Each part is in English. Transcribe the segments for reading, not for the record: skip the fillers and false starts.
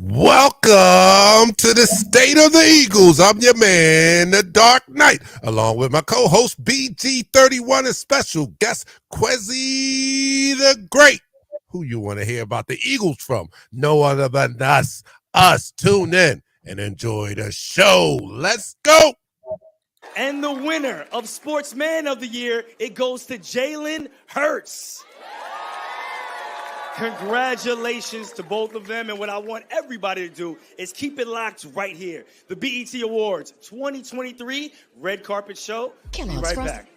Welcome to the State of the Eagles. I'm your man, the Dark Knight, along with my co-host BG31 and special guest Quezy the Great. Who you want to hear about the Eagles from? No other than us. Tune in and enjoy the show. Let's go. And the winner of Sportsman of the Year, it goes to Jalen Hurts. Congratulations to both of them. And what I want everybody to do is keep it locked right here. The BET Awards 2023 Red Carpet Show. Be right back.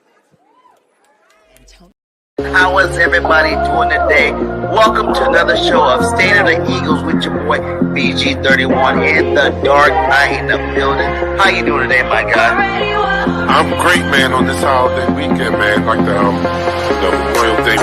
How is everybody doing today? Welcome to another show of State of the Eagles with your boy BG31 and the Dark Knight in the building. How you doing today, my guy? I'm great, man, on this holiday weekend, man. Like the Memorial Day.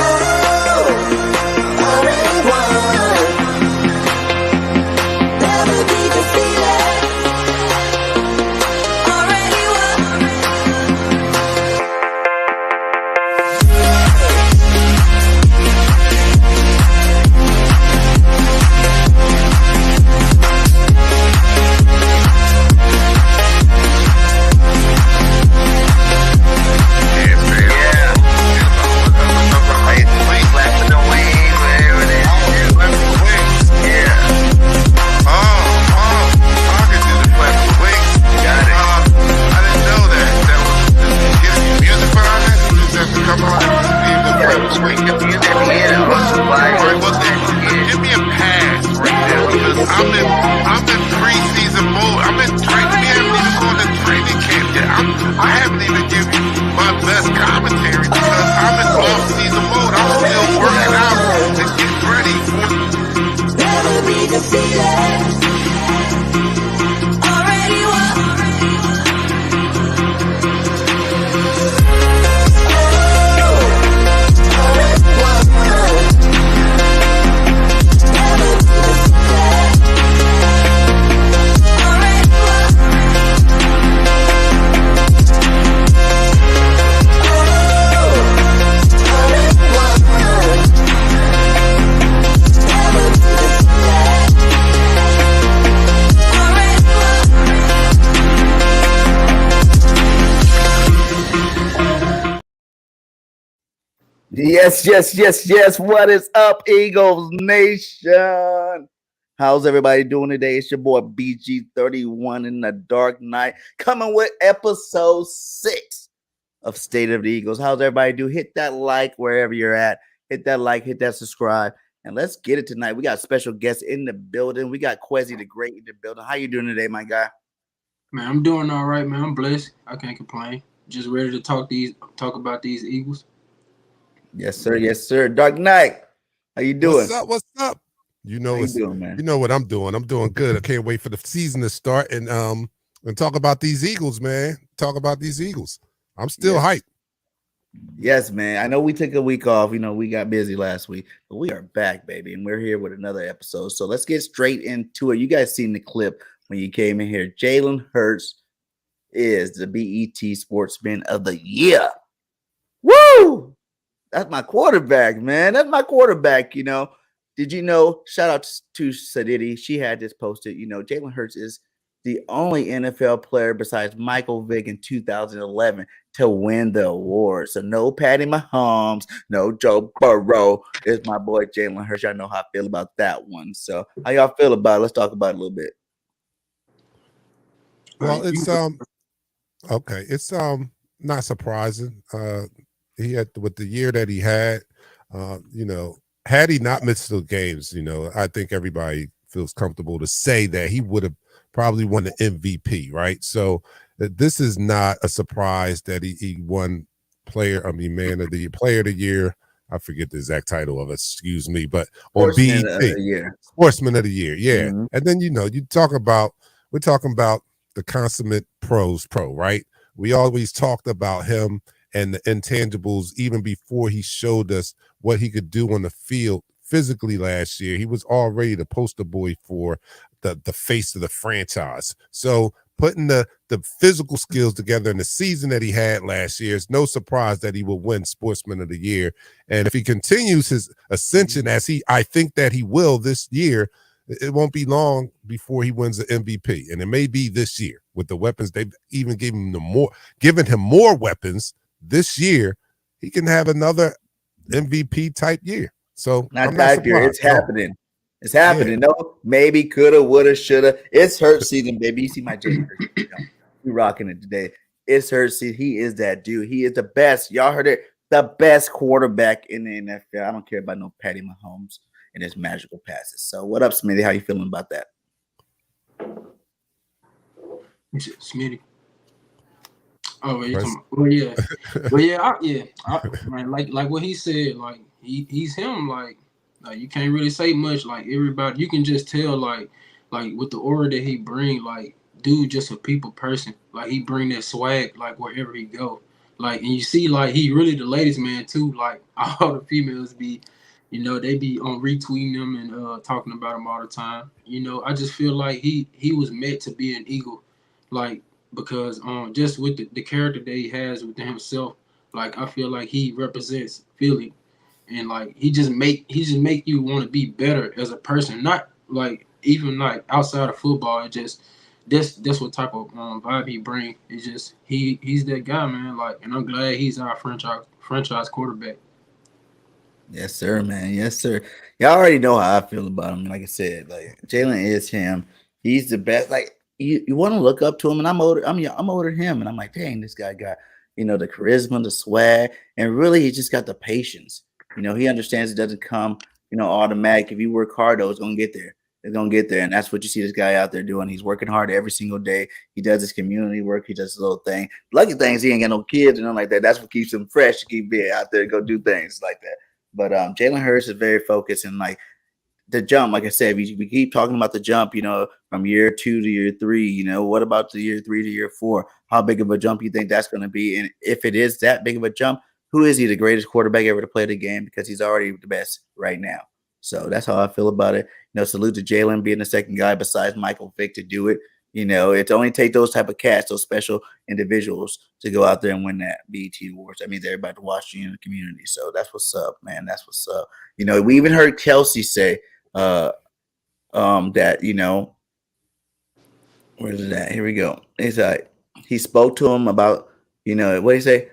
Yes. What is up, Eagles Nation? How's everybody doing today? It's your boy BG31 in the Dark Knight coming with episode 6 of State of the Eagles. How's everybody do? Hit that like wherever you're at. Hit that like, hit that subscribe. And let's get it tonight. We got special guests in the building. We got Quezy the Great in the building. How you doing today, my guy? Man, I'm doing all right, man. I'm blessed. I can't complain. Just ready to talk about these Eagles. Yes, sir. Dark Knight, how you doing? What's up? You know, man? You know what I'm doing. I'm doing good. I can't wait for the season to start and talk about these Eagles, man. Talk about these Eagles. I'm still hyped. Yes, man. I know we took a week off. You know, we got busy last week, but we are back, baby, and we're here with another episode. So let's get straight into it. You guys seen the clip when you came in here. Jalen Hurts is the BET Sportsman of the Year. Woo! That's my quarterback, man. That's my quarterback, you know. Did you know, shout out to Sadidi. She had this posted, you know, Jalen Hurts is the only NFL player besides Michael Vick in 2011 to win the award. So no Patty Mahomes, no Joe Burrow. It's my boy Jalen Hurts. Y'all know how I feel about that one. So how y'all feel about it? Let's talk about it a little bit. Well, it's okay. It's not surprising. He had with the year that he had, you know, had he not missed the games, you know, I think everybody feels comfortable to say that he would have probably won the MVP, right? So this is not a surprise that he won player of the year. I forget the exact title of it, excuse me, but on BET, Sportsman of the Year, yeah. Mm-hmm. And then, you know, we're talking about the consummate pro, right? We always talked about him and the intangibles even before he showed us what he could do on the field physically last year. He was already the poster boy for the face of the franchise. So putting the physical skills together in the season that he had last year, it's no surprise that he will win Sportsman of the Year. And if he continues his ascension as I think that he will this year, it won't be long before he wins the MVP, and it may be this year with the weapons they've even given him more weapons this year. He can have another MVP type year. So Not I'm not type year. It's surprised. happening. It's happening. No, maybe, coulda, woulda, shoulda. It's hurt season, baby. You see my Jalen Hurts. We rocking it today. It's hurt season. He is that dude. He is the best. Y'all heard it. The best quarterback in the NFL. I don't care about no Patty Mahomes and his magical passes. So what up, Smitty? How you feeling about that? Smitty. Oh, yeah. Man, like what he said, like he's him. Like you can't really say much. Like everybody, you can just tell. Like with the aura that he bring, like dude, just a people person. Like he bring that swag, like wherever he go. Like, and you see, like he really the ladies' man too. Like all the females be, they be on retweeting him and talking about him all the time. I just feel like he was meant to be an Eagle, like because just with the character that he has within himself, like I feel like he represents Philly, and like he just make you want to be better as a person, not like even like outside of football. It just that's what type of vibe he bring. It's just he's that guy, man. Like, and I'm glad he's our franchise quarterback. Yes, sir, man. Yes, sir. Y'all already know how I feel about him. Like I said, like Jalen is him. He's the best. Like you want to look up to him, and I'm older. I'm older than him, and I'm like, dang, this guy got the charisma, the swag, and really he just got the patience. He understands it doesn't come automatic. If you work hard, though, it's gonna get there. It's gonna get there, and that's what you see this guy out there doing. He's working hard every single day. He does his community work. He does his little thing. Lucky thing is he ain't got no kids and nothing like that. That's what keeps him fresh to keep being out there, go do things like that. But Jalen Hurts is very focused, and like the jump, like I said, we keep talking about the jump, from year 2 to year 3. What about the year 3 to year 4? How big of a jump you think that's going to be? And if it is that big of a jump, who is he, the greatest quarterback ever to play the game? Because he's already the best right now. So that's how I feel about it. Salute to Jalen being the second guy besides Michael Vick to do it. It only take those type of cats, those special individuals to go out there and win that BET Awards. That means everybody to watch you in the community. So that's what's up, man. That's what's up. We even heard Kelsey say that, where is that? Here we go. He's like, he spoke to him about, what do you say?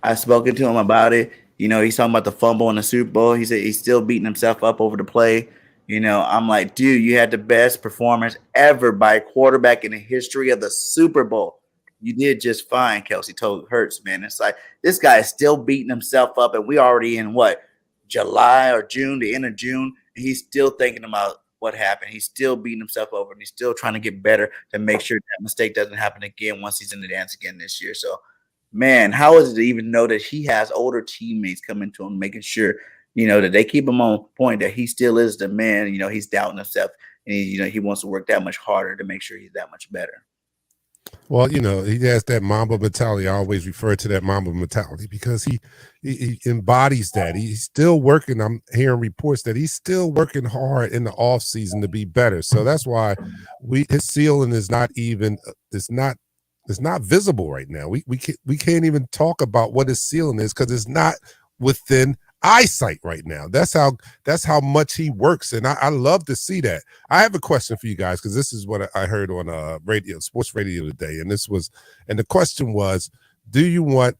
I've spoken to him about it. He's talking about the fumble in the Super Bowl. He said he's still beating himself up over the play. I'm like, dude, you had the best performance ever by a quarterback in the history of the Super Bowl. You did just fine, Kelsey told Hurts, man. It's like this guy is still beating himself up, and we already in what, July or June, the end of June, and he's still thinking about what happened. He's still beating himself over, and he's still trying to get better to make sure that mistake doesn't happen again once he's in the dance again this year. So, man, how is it to even know that he has older teammates coming to him, making sure, that they keep him on point, that he still is the man. He's doubting himself, and he wants to work that much harder to make sure he's that much better. Well, he has that Mamba mentality. I always refer to that Mamba mentality because he embodies that. He's still working. I'm hearing reports that he's still working hard in the off season to be better. So that's why his ceiling is not even. It's not visible right now. We can't even talk about what his ceiling is because it's not within eyesight right now. That's how much he works, and I love to see that. I have a question for you guys because this is what I heard on sports radio today, and the question was, do you want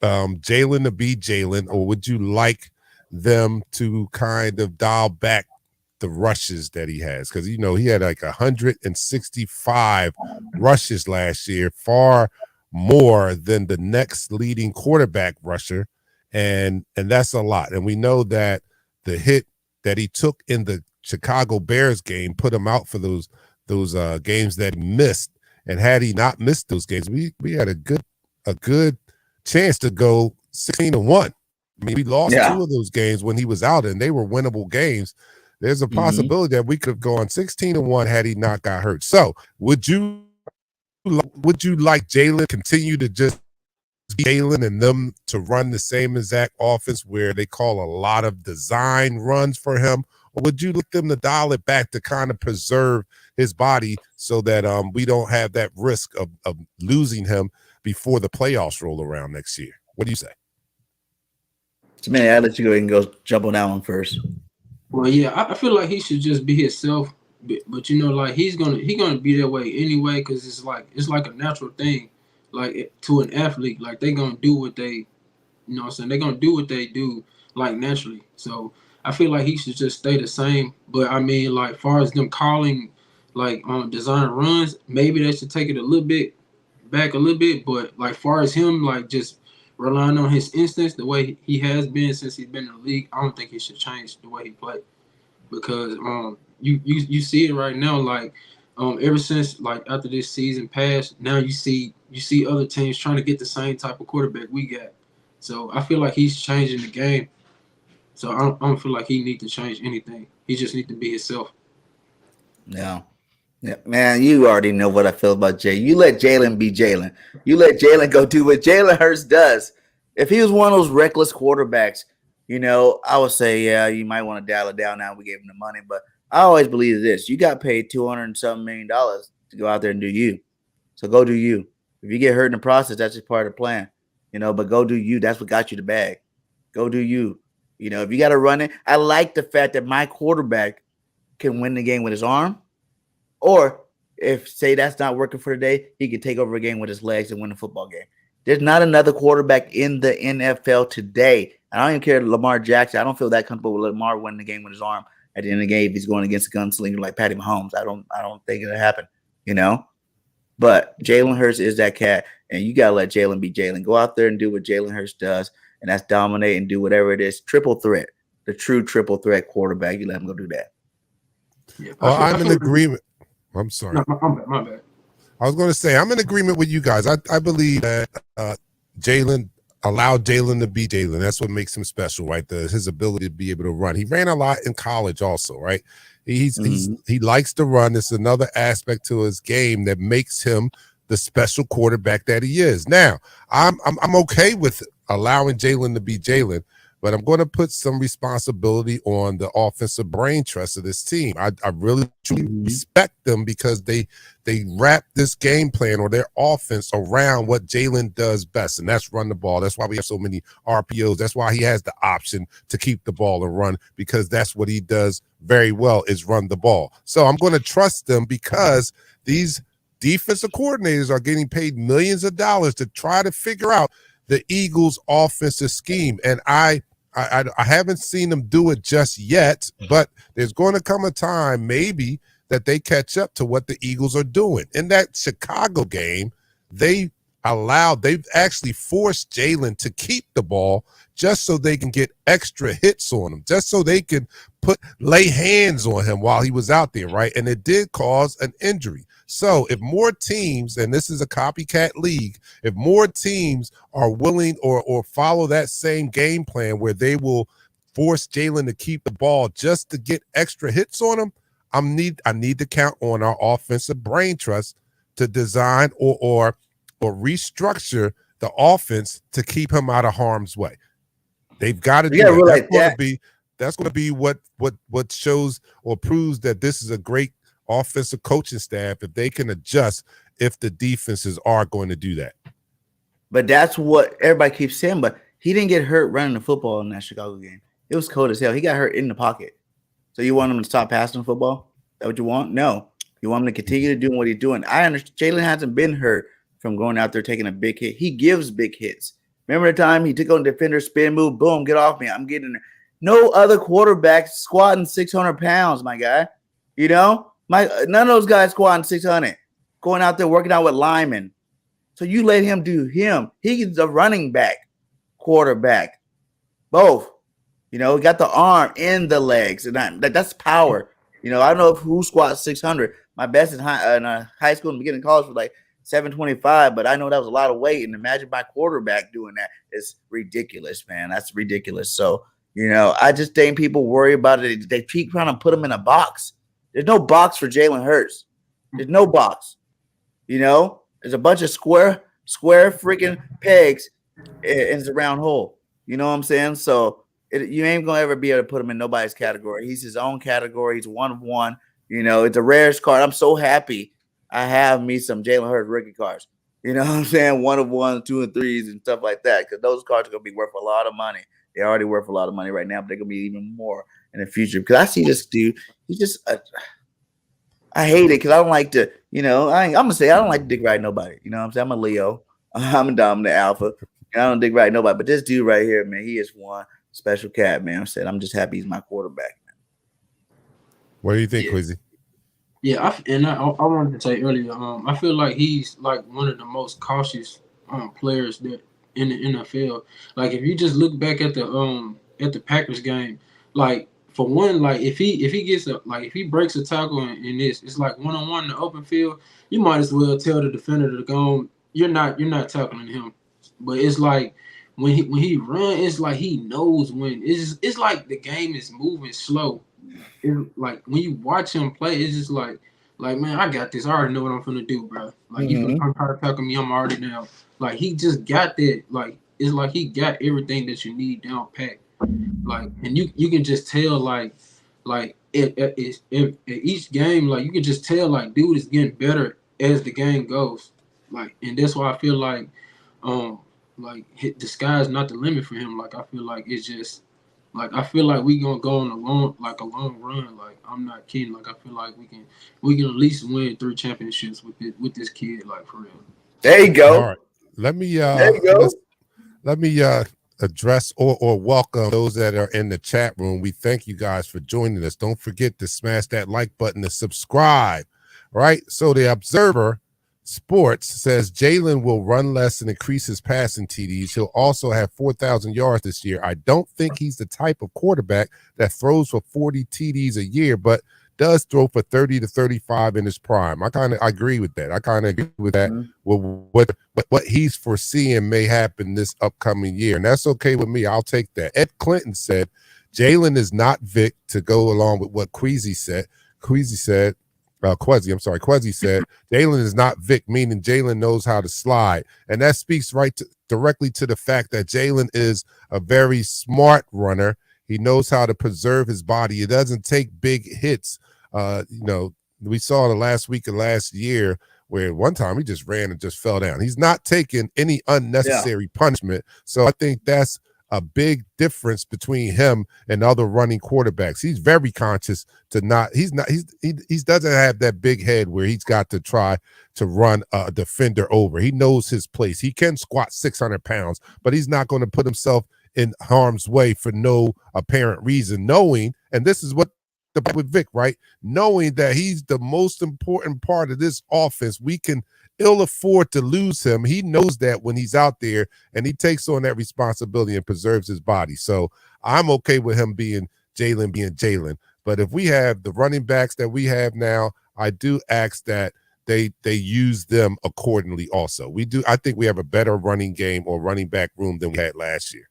Jalen to be Jalen, or would you like them to kind of dial back the rushes that he has? Because he had like 165 rushes last year, far more than the next leading quarterback rusher. And that's a lot. And we know that the hit that he took in the Chicago Bears game put him out for those games that he missed. And had he not missed those games, we had a good chance to go 16-1. I mean, we lost 2 of those games when he was out, and they were winnable games. There's a possibility that we could have gone 16-1 had he not got hurt. So would you like Jalen continue to just Jalen and them to run the same exact offense where they call a lot of design runs for him? Or would you look them to dial it back to kind of preserve his body so that we don't have that risk of losing him before the playoffs roll around next year? What do you say? So, man, I'll let you go ahead and go jump on that one first. Well, yeah, I feel like he should just be himself. But you know, like he gonna be that way anyway, because it's like a natural thing, like to an athlete. Like they gonna do what they, you know, what I'm saying, they gonna do what they do like naturally. So I feel like he should just stay the same. But I mean, like far as them calling, like design runs, maybe they should take it a little bit back a little bit. But like far as him, like just relying on his instincts the way he has been since he's been in the league, I don't think he should change the way he plays because you see it right now, like ever since like after this season passed, now you see other teams trying to get the same type of quarterback we got. So I feel like he's changing the game. So I don't feel like he need to change anything. He just need to be himself. No. Yeah, man, you already know what I feel about Jay. You let Jalen be Jalen. You let Jalen go do what Jalen Hurts does. If he was one of those reckless quarterbacks, I would say, yeah, you might want to dial it down now. We gave him the money, but I always believe this: you got paid $200 and something million to go out there and do you. So go do you. If you get hurt in the process, that's just part of the plan, But go do you. That's what got you the bag. Go do you. If you got to run it, I like the fact that my quarterback can win the game with his arm. Or if say that's not working for the day, he can take over a game with his legs and win a football game. There's not another quarterback in the NFL today. I don't even care Lamar Jackson. I don't feel that comfortable with Lamar winning the game with his arm at the end of the game if he's going against a gunslinger like Patty Mahomes. I don't think it'll happen, But Jalen Hurts is that cat, and you gotta let Jalen be Jalen. Go out there and do what Jalen Hurts does, and that's dominate and do whatever it is. Triple threat, the true triple threat quarterback. You let him go do that. Yeah, Well, I'm in agreement. I'm sorry. No, my bad. I was going to say I'm in agreement with you guys. I believe that Jalen allowed Jalen to be Jalen. That's what makes him special, right? His ability to be able to run. He ran a lot in college, also, right? He likes to run. It's another aspect to his game that makes him the special quarterback that he is. Now, I'm okay with allowing Jalen to be Jalen, but I'm going to put some responsibility on the offensive brain trust of this team. I really truly respect them because they wrap this game plan or their offense around what Jalen does best, and that's run the ball. That's why we have so many RPOs. That's why he has the option to keep the ball and run, because that's what he does very well, is run the ball. So I'm going to trust them because these defensive coordinators are getting paid millions of dollars to try to figure out the Eagles' offensive scheme, and I haven't seen them do it just yet, but there's going to come a time maybe that they catch up to what the Eagles are doing. In that Chicago game, they've actually forced Jalen to keep the ball just so they can get extra hits on him, just so they can lay hands on him while he was out there, right? And it did cause an injury. So if more teams, and this is a copycat league, if more teams are willing or follow that same game plan where they will force Jalen to keep the ball just to get extra hits on him, I need to count on our offensive brain trust to design or restructure the offense to keep him out of harm's way. They've got to do that. That's going to be what shows or proves that this is a great offensive coaching staff, if they can adjust if the defenses are going to do that. But that's what everybody keeps saying. But he didn't get hurt running the football in that Chicago game. It was cold as hell. He got hurt in the pocket. So you want him to stop passing the football? Is that what you want? No. You want him to continue to do what he's doing. I understand Jalen hasn't been hurt from going out there taking a big hit. He gives big hits. Remember the time he took on the defender, spin move, boom, get off me. I'm getting there. No other quarterback squatting 600 pounds, my guy. None of those guys squatting 600, going out there working out with linemen. So you let him do him. He's a running back, quarterback, both. He got the arm and the legs, and that's power. I don't know who squats 600. My best in high school and beginning of college was like 725, but I know that was a lot of weight. And imagine my quarterback doing that. It's ridiculous, man. That's ridiculous. So, I just think people worry about it. They keep trying to put him in a box. There's no box for Jalen Hurts. There's no box. There's a bunch of square freaking pegs in the round hole. You know what I'm saying? So you ain't gonna ever be able to put him in nobody's category. He's his own category. He's one of one. It's a rarest card. I'm so happy I have me some Jalen Hurts rookie cards. You know what I'm saying? 1 of 1, 2 and 3s and stuff like that. Because those cards are gonna be worth a lot of money. They're already worth a lot of money right now, but they're gonna be even more in the future. Because I see this dude, he's just I hate it because I don't like to, I'm gonna say I don't like to dick ride nobody. You know what I'm saying? I'm a Leo, I'm a dominant alpha, and I don't dick ride nobody. But this dude right here, man, he is one special cat, man. I'm just happy he's my quarterback. What do you think, Yeah. Quezy? Yeah, I wanted to say earlier, I feel like he's like one of the most cautious players that in the NFL. Like if you just look back at the Packers game, like for one, like if he gets if he breaks a tackle in this, it's like 1-on-1 in the open field, you might as well tell the defender to go on, you're not tackling him. But it's like when he run, it's like he knows when. It's like the game is moving slow. It's like when you watch him play, it's just like man, I got this. I already know what I'm gonna do, bro. Like you can come try to tackle me, I'm already down. Like he just got that. Like it's like he got everything that you need down pat. Like and you can just tell like if each game, like you can just tell like dude is getting better as the game goes. Like and that's why I feel the sky's not the limit for him. Like I feel like it's just like I feel like we gonna go on a long run. Like I'm not kidding. Like I feel like we can at least win 3 championships with this kid. Like for real. There you go. All right. Let me There you go. let me address or welcome those that are in the chat room. We thank you guys for joining us. Don't forget to smash that like button to subscribe. Right. So the Observer Sports says Jalen will run less and increase his passing TDs. He'll also have 4,000 yards this year. I don't think he's the type of quarterback that throws for 40 TDs a year, but does throw for 30 to 35 in his prime. I agree with that. I kind of agree with that. Well, what he's foreseeing may happen this upcoming year, and that's okay with me. I'll take that. Ed Clinton said Jalen is not Vic, to go along with what Quezy said. Quezy said Jalen is not Vic, meaning Jalen knows how to slide. And that speaks directly to the fact that Jalen is a very smart runner. He knows how to preserve his body. He doesn't take big hits. We saw the last week of last year where one time he just ran and just fell down. He's not taking any unnecessary punishment. So I think that's a big difference between him and other running quarterbacks. He's very conscious he doesn't have that big head where he's got to try to run a defender over. He knows his place. He can squat 600 pounds, but he's not going to put himself in harm's way for no apparent reason, knowing, and this is what with Vic, right? Knowing that he's the most important part of this offense. We can ill afford to lose him. He knows that when he's out there, and he takes on that responsibility and preserves his body. So I'm okay with him being Jalen. But if we have the running backs that we have now, I do ask that they use them accordingly also. I think we have a better running game or running back room than we had last year.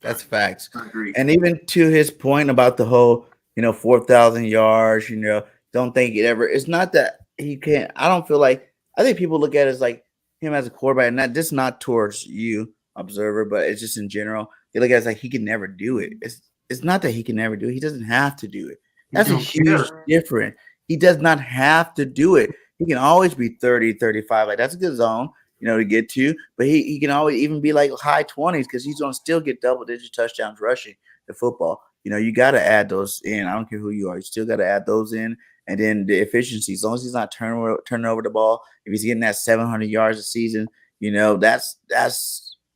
That's facts. I agree. And even to his point about the whole, 4,000 yards, don't think it's not that he can't. I think people look at it as like him as a quarterback, and just not towards you, Observer, but it's just in general. They look at it as like he can never do it. It's not that he can never do it. He doesn't have to do it. That's a huge difference. He does not have to do it. He can always be 30, 35. Like that's a good zone, to get to. But he can always even be like high 20s because he's going to still get double-digit touchdowns rushing the football. You got to add those in. I don't care who you are. You still got to add those in. And then the efficiency, as long as he's not turning over the ball, if he's getting that 700 yards a season, that's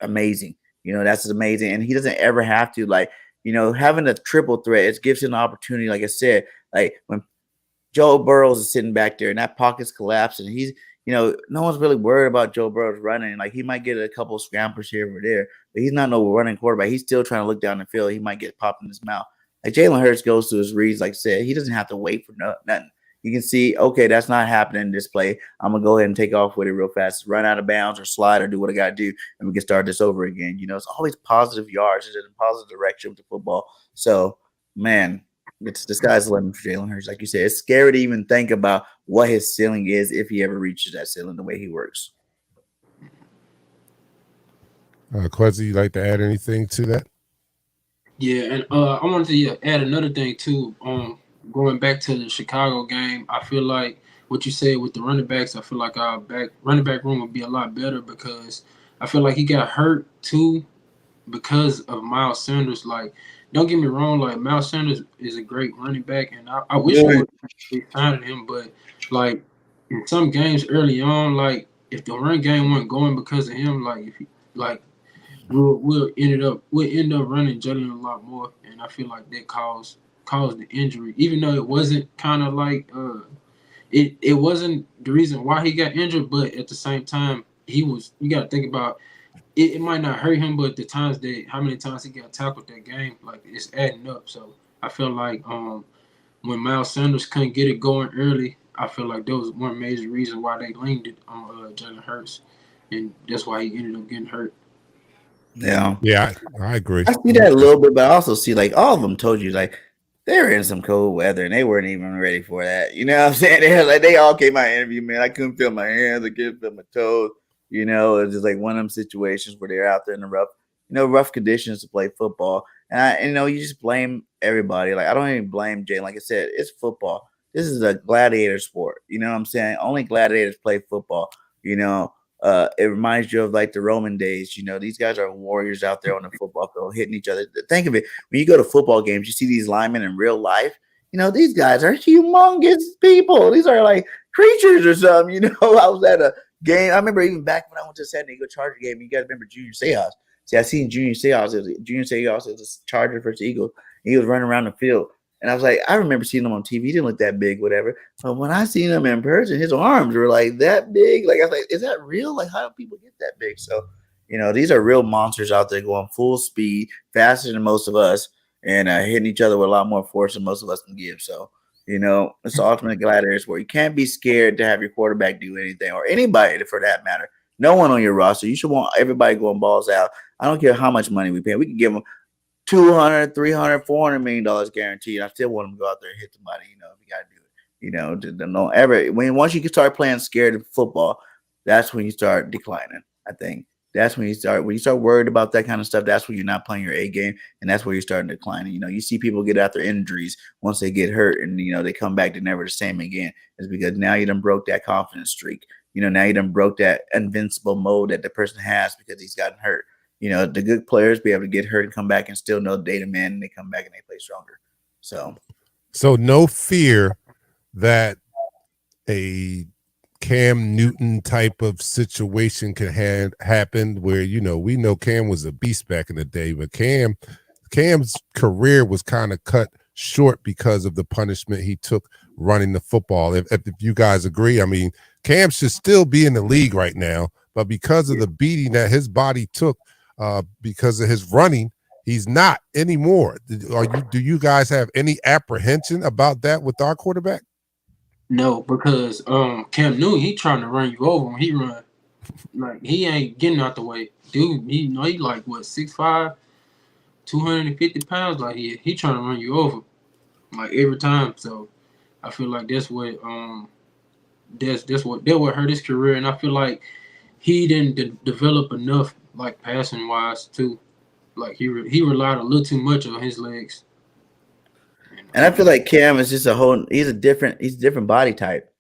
amazing. That's amazing. And he doesn't ever have to, having a triple threat, it gives him an opportunity, like I said, like when Joe Burrows is sitting back there and that pocket's collapsing, he's, no one's really worried about Joe Burrows running. Like he might get a couple of scramblers here or there, but he's not no running quarterback. He's still trying to look down the field. He might get popped in his mouth. Like Jalen Hurts goes to his reads, like I said, he doesn't have to wait for nothing. You can see, okay, that's not happening in this play. I'm going to go ahead and take off with it real fast, run out of bounds or slide or do what I got to do, and we can start this over again. It's always positive yards. It's in a positive direction with the football. So, man, the sky's the limit for Jalen Hurts. Like you said, it's scary to even think about what his ceiling is if he ever reaches that ceiling the way he works. Quezy, you like to add anything to that? Yeah, and I wanted to add another thing too. Going back to the Chicago game, I feel like what you said with the running backs, I feel like our running back room would be a lot better because I feel like he got hurt too because of Miles Sanders. Like, don't get me wrong, like Miles Sanders is a great running back, and I wish we Good. would have signed him. But like in some games early on, like if the run game wasn't going because of him, like if he, like we'll end up running Jalen a lot more, and I feel like that caused the injury, even though it wasn't kind of like it wasn't the reason why he got injured, but at the same time he was. You got to think about it might not hurt him, but the times that how many times he got tackled that game, like it's adding up. So I feel like when Miles Sanders couldn't get it going early, I feel like that was one major reason why they leaned it on Jalen Hurts, and that's why he ended up getting hurt. Yeah. Yeah, I agree. I see that a little bit, but I also see like all of them told you like they were in some cold weather and they weren't even ready for that. You know what I'm saying? They all came out interview, man. I couldn't feel my hands, I couldn't feel my toes. You know, it's just like one of them situations where they're out there in the rough conditions to play football. And you just blame everybody. Like I don't even blame Jay. Like I said, it's football. This is a gladiator sport. You know what I'm saying? Only gladiators play football. You know, it reminds you of like the Roman days. You know, these guys are warriors out there on the football field hitting each other. Think of it. When you go to football games, you see these linemen in real life. You know, these guys are humongous people. These are like creatures or something. You know, I was at a game. I remember even back when I went to the San Diego Charger game. You guys remember Junior Seahawks? See, I seen Junior Seahawks. Junior Seahawks is a Charger versus Eagles. He was running around the field. And I was like, I remember seeing him on TV. He didn't look that big, whatever. But when I seen him in person, his arms were like that big. Like I was like, is that real? Like how do people get that big? So, these are real monsters out there going full speed, faster than most of us, and hitting each other with a lot more force than most of us can give. So, it's the ultimate gladiator sport. You can't be scared to have your quarterback do anything, or anybody for that matter. No one on your roster. You should want everybody going balls out. I don't care how much money we pay. We can give them 200, 300, 400 million dollars guaranteed. I still want them to go out there and hit somebody. If you got to do it. Don't ever. Once you can start playing scared of football, that's when you start declining. I think that's when you start worried about that kind of stuff. That's when you're not playing your A game, and that's where you're starting to decline. You see people get out their injuries once they get hurt, and they come back to never the same again. It's because now you done broke that confidence streak. Now you done broke that invincible mode that the person has because he's gotten hurt. The good players be able to get hurt and come back and still know data man, and they come back and they play stronger. So no fear that a Cam Newton type of situation can happen where, we know Cam was a beast back in the day, but Cam's career was kind of cut short because of the punishment he took running the football. If you guys agree, I mean, Cam should still be in the league right now, but because of the beating that his body took, because of his running, he's not anymore. Do you guys have any apprehension about that with our quarterback? No, because Cam Newton, he trying to run you over when he run. Like he ain't getting out the way. Dude, he like what, 6'5", 250 pounds. Like he trying to run you over. Like every time. So I feel like that's what hurt his career, and I feel like he didn't develop enough like passing wise too. Like he relied a little too much on his legs. And I feel like Cam is just he's a different body type.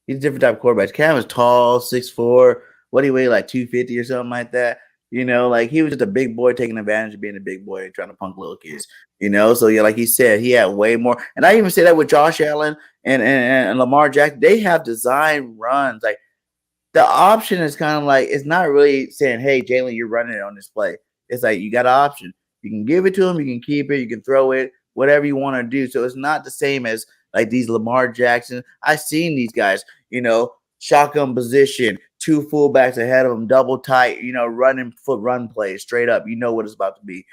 He's a different type of quarterback. Cam is tall, 6'4". What do you weigh, like 250 or something like that? Like he was just a big boy taking advantage of being a big boy and trying to punk little kids. So yeah, like he said, he had way more. And I even say that with Josh Allen and Lamar Jackson. They have design runs. Like the option is kind of like, it's not really saying, hey, Jalen, you're running it on this play. It's like you got an option. You can give it to him, you can keep it, you can throw it, whatever you want to do. So it's not the same as like these Lamar Jackson. I've seen these guys, shotgun position, two fullbacks ahead of them, double tight, running foot run plays straight up. You know what it's about to be,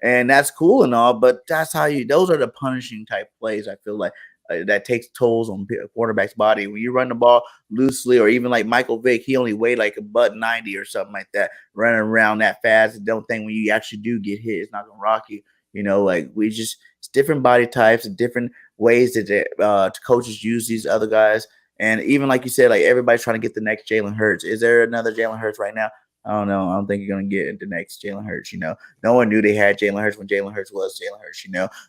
and that's cool and all, but that's those are the punishing type plays. I feel like that takes tolls on a quarterback's body. When you run the ball loosely, or even like Michael Vick, he only weighed like a butt 90 or something like that, running around that fast. Don't think when you actually do get hit, it's not gonna rock you. Like it's different body types and different ways that coaches use these other guys. And even like you said, like everybody's trying to get the next Jalen Hurts. Is there another Jalen Hurts right now? I don't know. I don't think you're going to get the next Jalen Hurts. No one knew they had Jalen Hurts when Jalen Hurts was Jalen Hurts.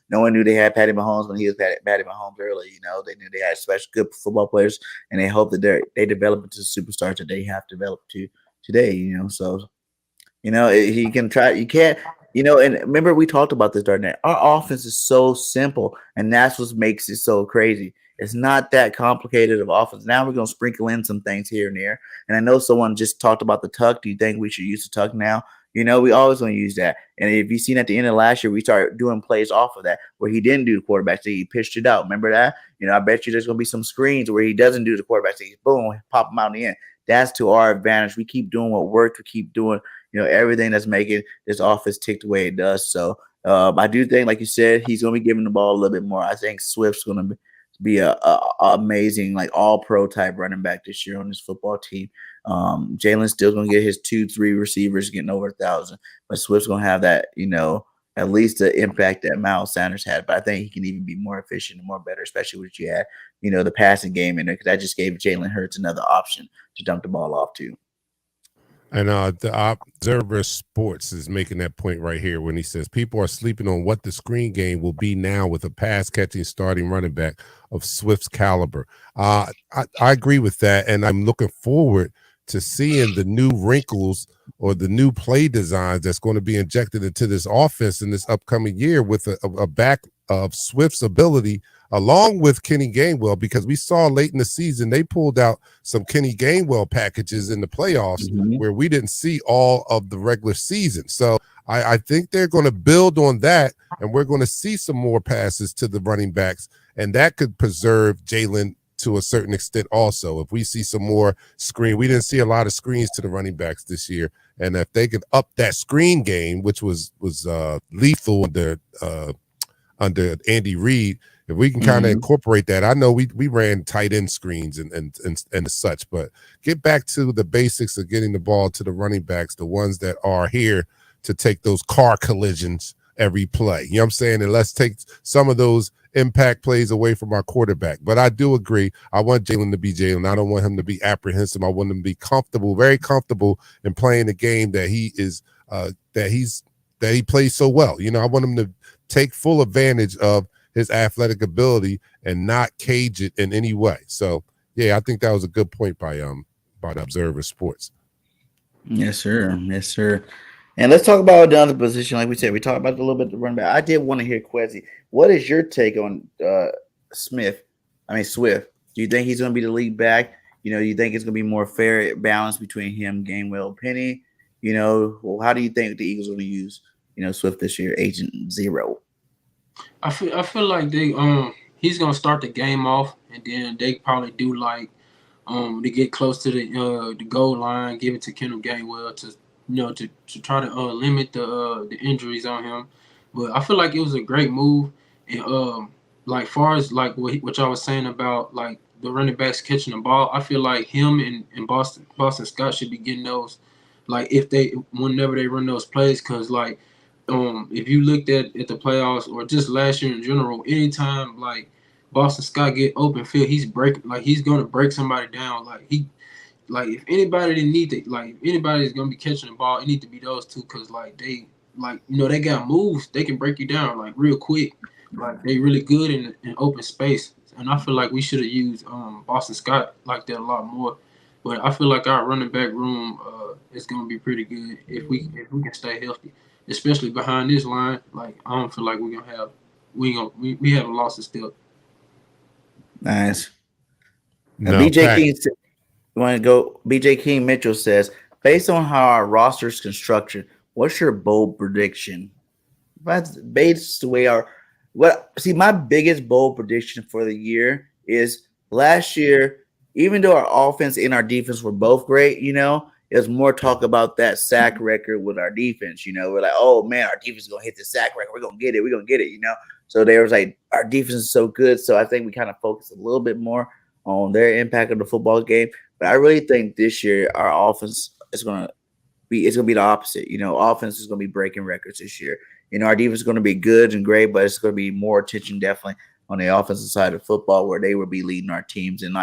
No one knew they had Patty Mahomes when he was Patty Mahomes early. They knew they had special good football players, and they hope that they develop into the superstars that they have developed to today. So He can try. You can't. And remember we talked about this during that. Our offense is so simple, and that's what makes it so crazy. It's not that complicated of offense. Now we're gonna sprinkle in some things here and there. And I know someone just talked about the tuck. Do you think we should use the tuck now? We always want to use that. And if you seen at the end of last year, we started doing plays off of that where he didn't do the quarterback, so he pitched it out. Remember that? I bet you there's gonna be some screens where he doesn't do the quarterback, so he's boom, pop him out in the end. That's to our advantage. We keep doing what worked. We keep doing everything that's making this offense tick the way it does. So I do think, like you said, he's going to be giving the ball a little bit more. I think Swift's going to be a amazing, like all pro type running back this year on this football team. Jalen's still going to get his 2-3 receivers getting over 1,000, but Swift's going to have that, at least the impact that Miles Sanders had. But I think he can even be more efficient and more better, especially with you had, the passing game in there, because that just gave Jalen Hurts another option to dump the ball off to. And the Observer Sports is making that point right here when he says people are sleeping on what the screen game will be now with a pass-catching starting running back of Swift's caliber. I agree with that, and I'm looking forward to seeing the new wrinkles or the new play designs that's going to be injected into this offense in this upcoming year with a back of Swift's ability along with Kenny Gainwell, because we saw late in the season they pulled out some Kenny Gainwell packages in the playoffs where we didn't see all of the regular season. So I think they're going to build on that, and we're going to see some more passes to the running backs, and that could preserve Jalen to a certain extent also. If we see some more screen, we didn't see a lot of screens to the running backs this year, and if they could up that screen game, which was lethal under Andy Reid, if we can kind of incorporate that. I know we ran tight end screens and such, but get back to the basics of getting the ball to the running backs, the ones that are here to take those car collisions every play. You know what I'm saying? And let's take some of those impact plays away from our quarterback. But I do agree. I want Jalen to be Jalen. I don't want him to be apprehensive. I want him to be comfortable, very comfortable in playing the game that he is that he plays so well. I want him to take full advantage of his athletic ability and not cage it in any way. So yeah, I think that was a good point by the Observer Sports. Yes, sir. Yes, sir. And let's talk about the other position. Like we said, we talked about a little bit the running back. I did want to hear Quezy. What is your take on Swift? Do you think he's going to be the lead back? You think it's going to be more fair balance between him, Gainwell, Penny? How do you think the Eagles are going to use Swift this year, Agent Zero? I feel like he's gonna start the game off, and then they probably do like to get close to the goal line, give it to Kendall Gainwell to try to limit the injuries on him. But I feel like it was a great move, and like far as like what y'all was saying about like the running backs catching the ball, I feel like him and Boston Scott should be getting those, like whenever they run those plays, because like. If you looked at the playoffs or just last year in general, anytime like Boston Scott get open field, he's gonna break somebody down. If anybody didn't need to, if anybody's gonna be catching the ball, it need to be those two, because they got moves, they can break you down like real quick. Like they really good in open space, and I feel like we should have used Boston Scott like that a lot more. But I feel like our running back room is gonna be pretty good if we can stay healthy. Especially behind this line, like I don't feel like we haven't lost a step. Nice. No, BJ King, you want to go? BJ King Mitchell says, based on how our roster is constructed, what's your bold prediction? That's based the way my biggest bold prediction for the year is last year, even though our offense and our defense were both great, there's more talk about that sack record with our defense. We're like, oh man, our defense is gonna hit the sack record. We're gonna get it. So there was like our defense is so good. So I think we kind of focus a little bit more on their impact on the football game. But I really think this year our offense is gonna be the opposite. Offense is gonna be breaking records this year. Our defense is gonna be good and great, but it's gonna be more attention definitely on the offensive side of football, where they will be leading our teams. And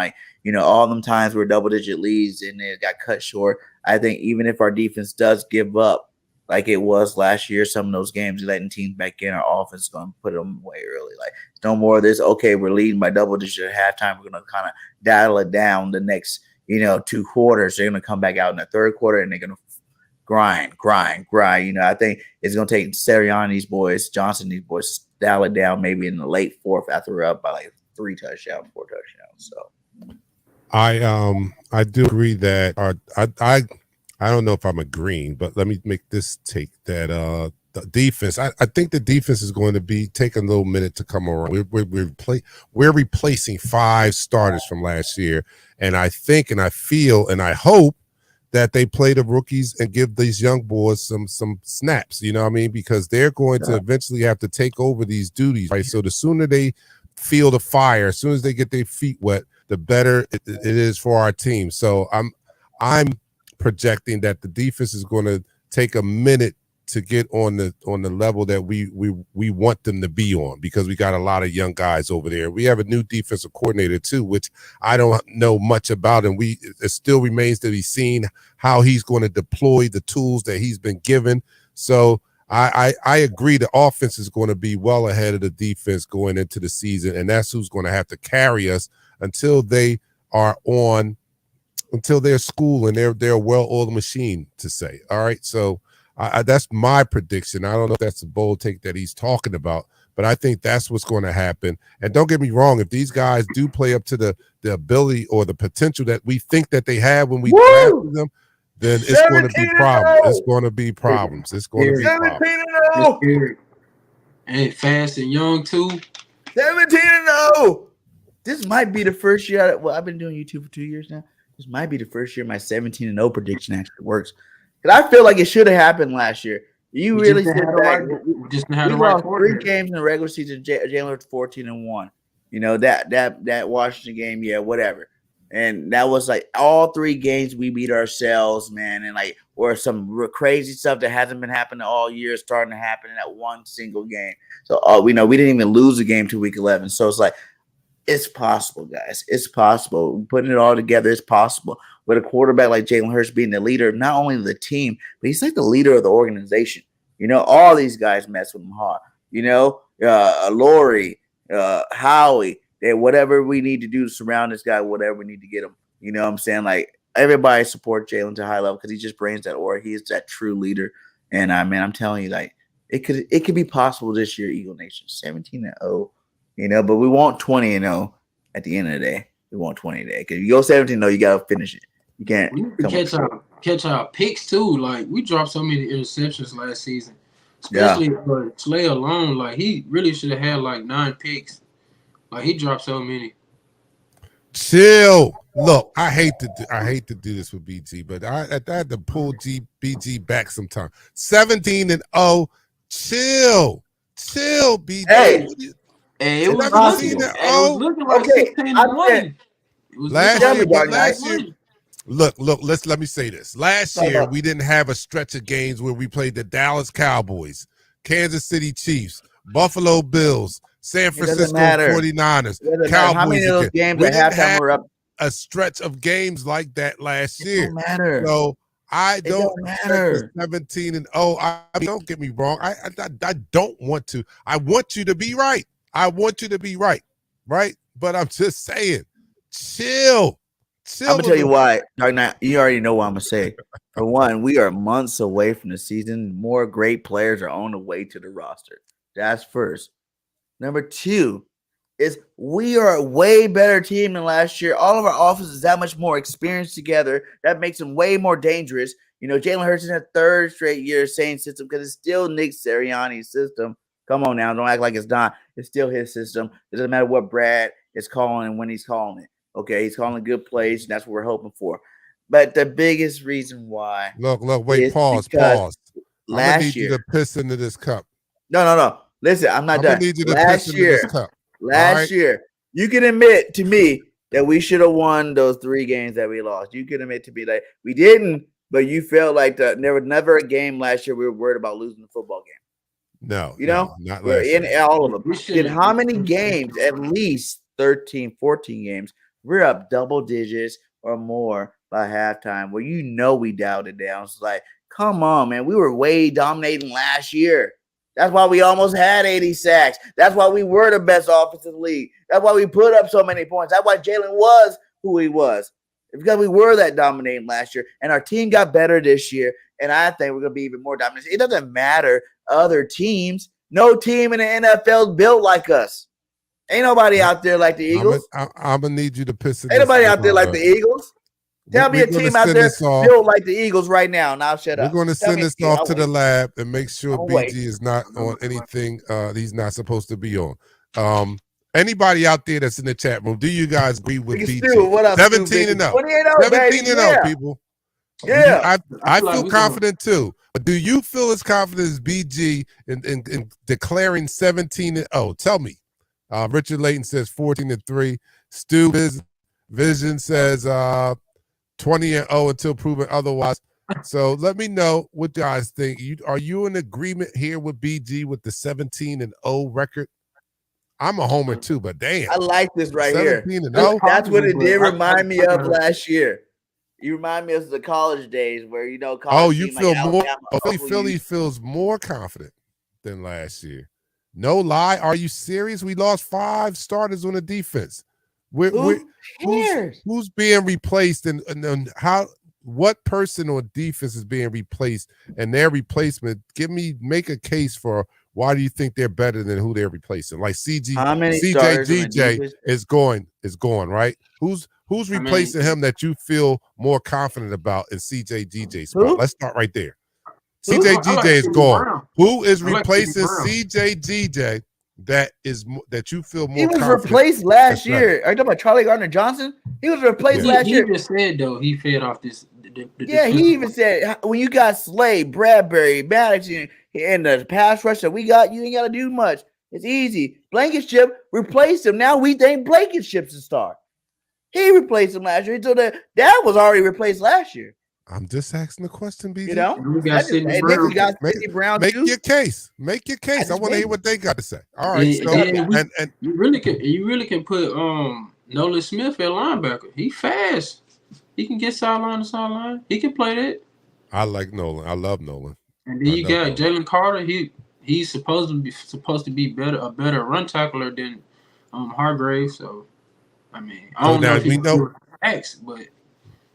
all them times where double-digit leads and it got cut short, I think even if our defense does give up like it was last year, some of those games, letting teams back in, our offense is going to put them away early. Like, no more of this, okay, we're leading by double-digit at halftime. We're going to kind of dial it down the next, 2 quarters. They're going to come back out in the third quarter, and they're going to grind. You know, I think it's gonna take Sirianni, these boys, Johnson, these boys, to dial it down maybe in the late fourth after we're up by like 4 touchdowns. So I do agree that I don't know if I'm agreeing, but let me make this take that the defense. I think the defense is going to be take a little minute to come around. We're replacing 5 starters from last year, and I think and I feel and I hope that they play the rookies and give these young boys some snaps. You know what I mean? Because they're going to eventually have to take over these duties, right? So the sooner they feel the fire, as soon as they get their feet wet, the better it is for our team. So I'm projecting that the defense is going to take a minute to get on the level that we want them to be on, because we got a lot of young guys over there. We have a new defensive coordinator too, which I don't know much about, and it still remains to be seen how he's going to deploy the tools that he's been given. So I agree the offense is going to be well ahead of the defense going into the season, and that's who's going to have to carry us until they are on, until they're school and they're a well-oiled machine, to say. All right, so that's my prediction. I don't know if that's a bold take that he's talking about, but I think that's what's going to happen. And don't get me wrong, if these guys do play up to the ability or the potential that we think that they have when we drafted them, then it's going to be problems. It's going to be problems. It's going to be problems. And fast and young too. 17-0. This might be the first year. Well, I've been doing YouTube for 2 years now. This might be the first year my 17-0 prediction actually works. Because I feel like it should have happened last year. You really sit back. We lost 3 games in the regular season. Jalen was 14-1. You know, that Washington game, yeah, whatever. And that was like all 3 games we beat ourselves, man. And like, or some crazy stuff that hasn't been happening all year starting to happen in that one single game. So we know we didn't even lose a game to week 11. So it's like, it's possible, guys. It's possible. Putting it all together, it's possible. With a quarterback like Jalen Hurts being the leader, not only of the team, but he's like the leader of the organization. You know, all these guys mess with him hard. You know, Lori, Howie, whatever we need to do to surround this guy, whatever we need to get him. You know what I'm saying? Like, everybody support Jalen to a high level because he just brings that aura. He is that true leader. And man, I'm telling you, like, it could be possible this year, Eagle Nation. 17-0. You know, but we want 20-0 at the end of the day. We want 20 today. Because you go 17-0, you gotta finish it. You can't catch our picks too. Like, we dropped so many interceptions last season. Especially for Slay alone. Like, he really should have had like 9 picks. Like, he dropped so many. Chill. Look, I hate to do this with BG, but I had to pull BG back sometime. 17-0. Chill, BG. Hey. Hey, it was looking like 16-1. Last year. Look, let me say this. Last year, we didn't have a stretch of games where we played the Dallas Cowboys, Kansas City Chiefs, Buffalo Bills, San Francisco 49ers, Cowboys. How many of those games at halftime were up? A stretch of games like that last year. Don't matter. So I don't matter. 17-0. I don't get me wrong. I don't want to. I want you to be right. I want you to be right? But I'm just saying, chill. I'm gonna tell you why. Dark Knight, you already know what I'm gonna say. For one, we are months away from the season. More great players are on the way to the roster. That's first. Number 2 is we are a way better team than last year. All of our offenses that much more experienced together. That makes them way more dangerous. You know, Jalen Hurts in a 3rd straight year same system because it's still Nick Sirianni's system. Come on now, don't act like it's not. It's still his system. It doesn't matter what Brad is calling and when he's calling it. Okay, he's calling a good plays, and that's what we're hoping for. But the biggest reason why wait, pause. I'm gonna need you to piss into this cup. No. Listen, I'm not done. Need you to piss into this cup. Last year, you can admit to me that we should have won those 3 games that we lost. You can admit to me that we didn't, but you felt like there was never a game last year we were worried about losing the football game. No, you know, not we're last in year. all of them. In how many games? At least 13, 14 games. We're up double digits or more by halftime. Well, you know we dialed it down. It's like, come on, man. We were way dominating last year. That's why we almost had 80 sacks. That's why we were the best offensive league. That's why we put up so many points. That's why Jalen was who he was. because we were that dominating last year, and our team got better this year, and I think we're going to be even more dominant. It doesn't matter other teams. No team in the NFL built like us. Ain't nobody out there like the Eagles. I'm gonna need you to piss in Ain't this. nobody out there like the Eagles. Tell me a team out there built like the Eagles right now, and I'll shut up. We're going to send this off to the lab and make sure BG is not on anything he's not supposed to be on. Anybody out there that's in the chat room, do you guys agree with BG? 17 and 0. 17 and 0, people. Yeah. I feel confident too. But do you feel as confident as BG in declaring 17 and 0? Tell me. Richard Layton says 14 and 3. Stu Vision says 20 and 0 until proven otherwise. So let me know what you guys think. Are you in agreement here with BG with the 17 and 0 record? I'm a homer too, but damn. I like this right here. 17 and 0. That's what it did remind me of last year. You remind me of the college days where, college you feel more Philly feels more confident than last year. No lie. Are you serious? We lost 5 starters on the defense. Who's being replaced and what person on defense is being replaced and their replacement? Make a case for why do you think they're better than who they're replacing? Like CJGJ is going, right? Who's replacing him that you feel more confident about in CJGJ's spot? Let's start right there. CJGJ is gone. Who is replacing CJGJ? That you feel more. He was replaced last year. Are you talking about Charlie Gardner-Johnson? He was replaced last year. He even said though he fed off this. He even said when you got Slade, Bradbury, Maddox, and the pass rush that we got, you ain't got to do much. It's easy. Blankenship replaced him. Now we think Blankenship's a star. He replaced him last year. So that was already replaced last year. I'm just asking the question, BG. We got Sidney Brown. Make your case. Make your case. I want to hear what they got to say. All right. You really can put Nolan Smith at linebacker. He fast. He can get sideline to sideline. He can play that. I like Nolan. I love Nolan. And then you got Jalen Carter. He's supposed to be a better run tackler than Hargrave. So I don't know if he X, but.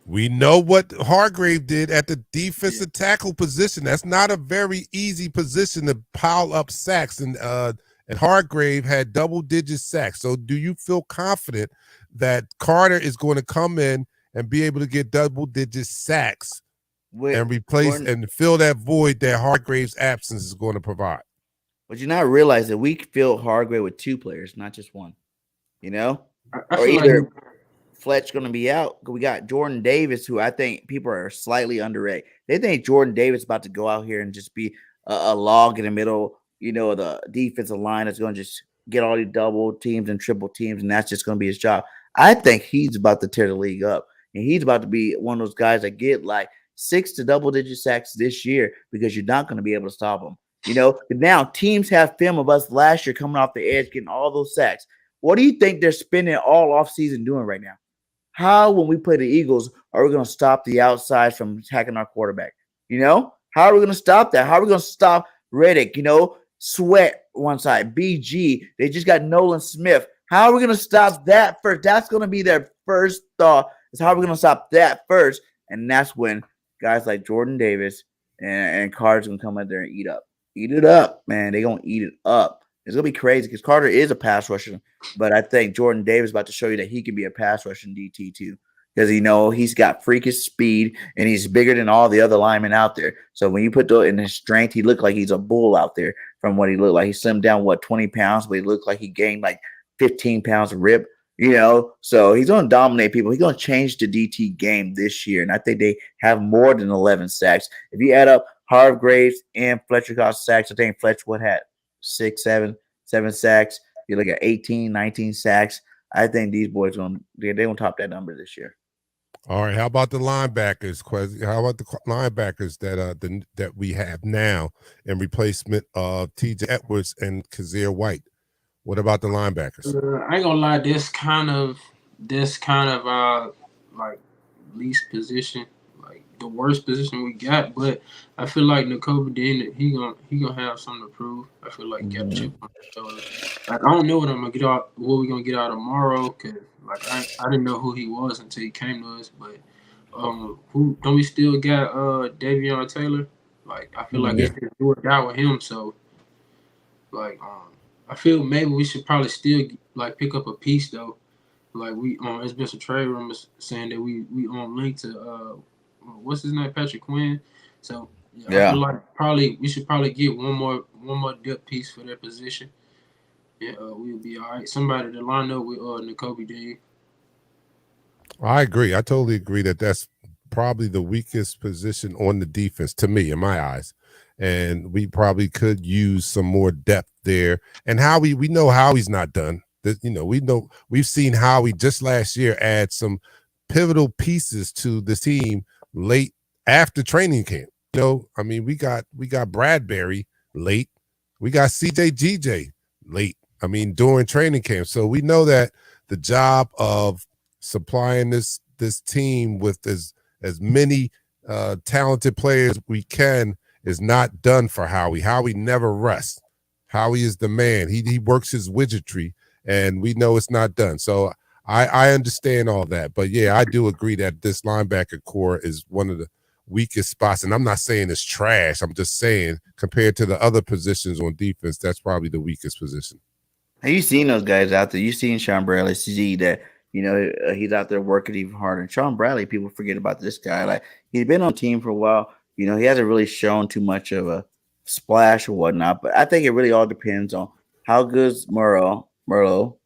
We know what Hargrave did at the defensive tackle position. That's not a very easy position to pile up sacks, and Hargrave had double-digit sacks. So do you feel confident that Carter is going to come in and be able to get double-digit sacks and replace and fill that void that Hargrave's absence is going to provide? But you not realize that we filled Hargrave with 2 players, not just one. Or either Fletch going to be out. We got Jordan Davis, who I think people are slightly underrated. They think Jordan Davis is about to go out here and just be a log in the middle, the defensive line that's going to just get all these double teams and triple teams, and that's just going to be his job. I think he's about to tear the league up, and he's about to be one of those guys that get like 6 to double-digit sacks this year because you're not going to be able to stop him. Now teams have film of us last year coming off the edge, getting all those sacks. What do you think they're spending all offseason doing right now? How, when we play the Eagles, are we going to stop the outside from attacking our quarterback? How are we going to stop that? How are we going to stop Reddick? Sweat one side, BG. They just got Nolan Smith. How are we going to stop that first? That's going to be their first thought, is how are we going to stop that first? And that's when guys like Jordan Davis and Carter's going to come out there and eat it up, man. They're going to eat it up. It's going to be crazy because Carter is a pass rusher, but I think Jordan Davis is about to show you that he can be a pass rushing DT too, because he's got freakish speed and he's bigger than all the other linemen out there. So when you put in his strength, he looked like he's a bull out there from what he looked like. He slimmed down 20 pounds, but he looked like he gained like 15 pounds of rib. So he's going to dominate people. He's going to change the DT game this year, and I think they have more than 11 sacks. If you add up Hargraves and Fletcher Cost sacks, I think Fletcher had 6, 7 sacks. You look at 18, 19 sacks. I think these boys they're going to top that number this year. All right. How about the linebackers, Quezy? How about the linebackers that we have now in replacement of TJ Edwards and Kazir White? What about the linebackers? I ain't gonna lie. This kind of like least position, like the worst position we got. But I feel like Nakobe Dean, he gonna have something to prove. I feel like he got a chip on his shoulder. Like, I don't know what we're gonna get out tomorrow, cause Like I didn't know who he was until he came to us. But who don't we still got Davion Taylor? Like I feel like Yeah. it's just do or die with him. So like I feel maybe we should probably still like pick up a piece though. Like we there's been some trade rumors saying that we linked to what's his name, Patrick Quinn. So yeah, I feel like we should probably get one more depth piece for that position. Yeah, we'll be all right. Somebody to line up with N'Kobe Dean. I agree. I totally agree that that's probably the weakest position on the defense to me, in my eyes. And we probably could use some more depth there. And Howie, we know Howie's not done. We've seen Howie just last year add some pivotal pieces to the team late after training camp. I mean, we got Bradbury late. We got CJ late. I mean, during training camp. So we know that the job of supplying this team with as many talented players we can is not done for Howie. Howie never rests. Howie is the man. He works his widgetry, and we know it's not done. So I understand all that. But, yeah, I do agree that this linebacker core is one of the weakest spots. And I'm not saying it's trash. I'm just saying compared to the other positions on defense, that's probably the weakest position. Have you seen those guys out there? You've seen Sean Bradley, see that, he's out there working even harder. And Sean Bradley, people forget about this guy. Like, he's been on the team for a while. He hasn't really shown too much of a splash or whatnot. But I think it really all depends on how good's Merlo,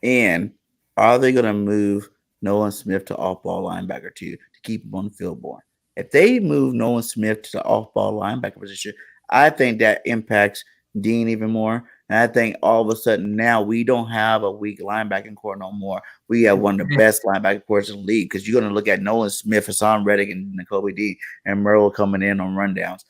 and are they going to move Nolan Smith to off-ball linebacker to keep him on the field more? If they move Nolan Smith to the off-ball linebacker position, I think that impacts Dean even more. And I think all of a sudden now we don't have a weak linebacking core no more. We have one of the best linebacking cores in the league because you're going to look at Nolan Smith, Hassan Reddick, and N'Kobe Dean, and Merle coming in on rundowns.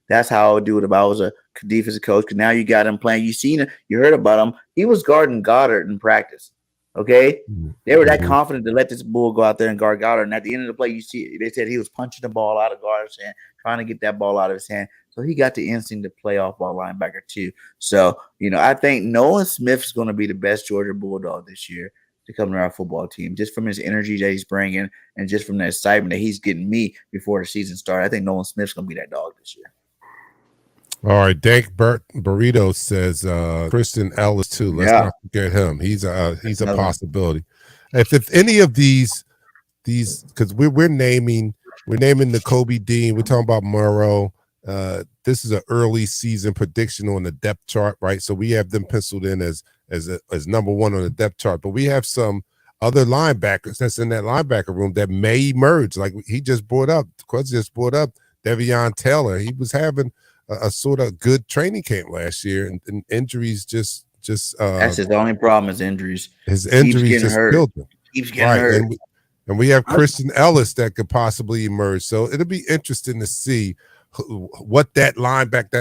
That's how I would do it if I was a defensive coach. Because now you got him playing. You heard about him. He was guarding Goddard in practice. Okay, they were that confident to let this bull go out there and guard Goddard. And at the end of the play, you see they said he was punching the ball out of Goddard's hand, trying to get that ball out of his hand. So he got the instinct to play off ball linebacker too. So I think Nolan Smith's going to be the best Georgia Bulldog this year to come to our football team, just from his energy that he's bringing and just from the excitement that he's getting me before the season started. I think Nolan Smith's going to be that dog this year. All right, Dank Burrito says Christian Ellis too. Let's not forget him. He's a possibility. If any of these because we're naming N'Kobe Dean, we're talking about Murrow. This is an early season prediction on the depth chart, right? So we have them penciled in as number one on the depth chart, but we have some other linebackers that's in that linebacker room that may emerge. Like he just brought up, Quezy just brought up Davion Taylor. He was having a sort of good training camp last year, and injuries just that's his only problem is injuries. His injuries just killed him. Keeps getting hurt. And we have Christian Ellis that could possibly emerge. So it'll be interesting to see what that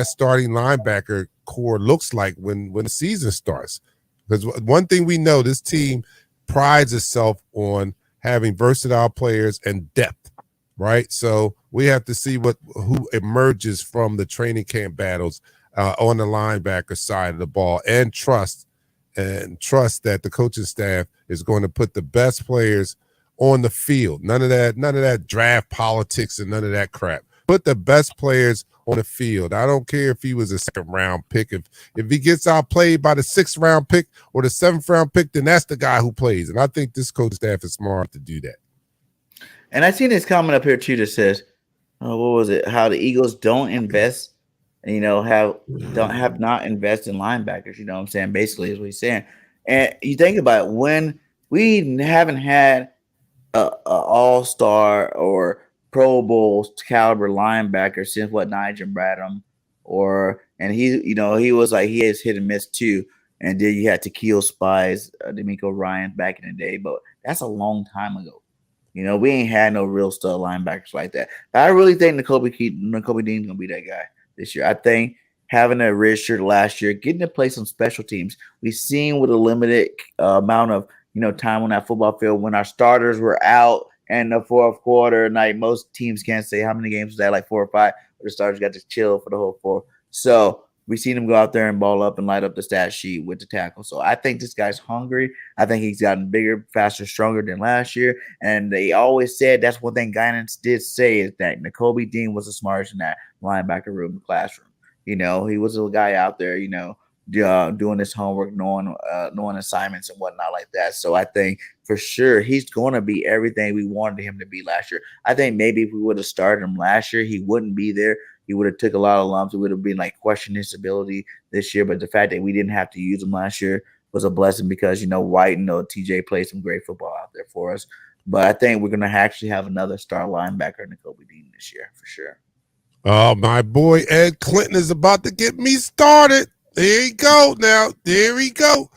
starting linebacker core looks like when the season starts. Because one thing we know, this team prides itself on having versatile players and depth, right? So we have to see who emerges from the training camp battles on the linebacker side of the ball, and trust that the coaching staff is going to put the best players on the field. None of that draft politics and none of that crap. Put the best players on the field. I don't care if he was a second round pick. If he gets outplayed by the 6th round pick or the 7th round pick, then that's the guy who plays. And I think this coaching staff is smart to do that. And I seen this comment up here too that says, what was it? How the Eagles don't invest, have not invested in linebackers. You know what I'm saying? Basically, is what he's saying. And you think about it, when we haven't had a all-star or Pro Bowl caliber linebacker since Nigel Bradham, and he was like he has hit and miss too. And then you had Tequil Spies, D'Amico Ryan back in the day, but that's a long time ago. We ain't had no real stud linebackers like that. But I really think N'Kobe Dean's gonna be that guy this year. I think having a red shirt last year, getting to play some special teams. We've seen with a limited amount of time on that football field when our starters were out in the fourth quarter. Like most teams can't say how many games was that, like 4 or 5, where the starters got to chill for the whole 4. So We seen him go out there and ball up and light up the stat sheet with the tackle. So I think this guy's hungry. I think he's gotten bigger, faster, stronger than last year. And they always said that's one thing guidance did say is that Nakobe Dean was the smartest in that linebacker room, the classroom. You know, he was a guy out there, you know, doing his homework, knowing assignments and whatnot like that. So I think for sure he's going to be everything we wanted him to be last year. I think maybe if we would have started him last year, he wouldn't be there. He would have took a lot of lumps. It would have been like questioning his ability this year. But the fact that we didn't have to use him last year was a blessing because, you know, White and TJ played some great football out there for us. But I think we're going to actually have another star linebacker in Nakobe Dean this year for sure. Oh, my boy Ed Clinton is about to get me started. There you go now. There we go.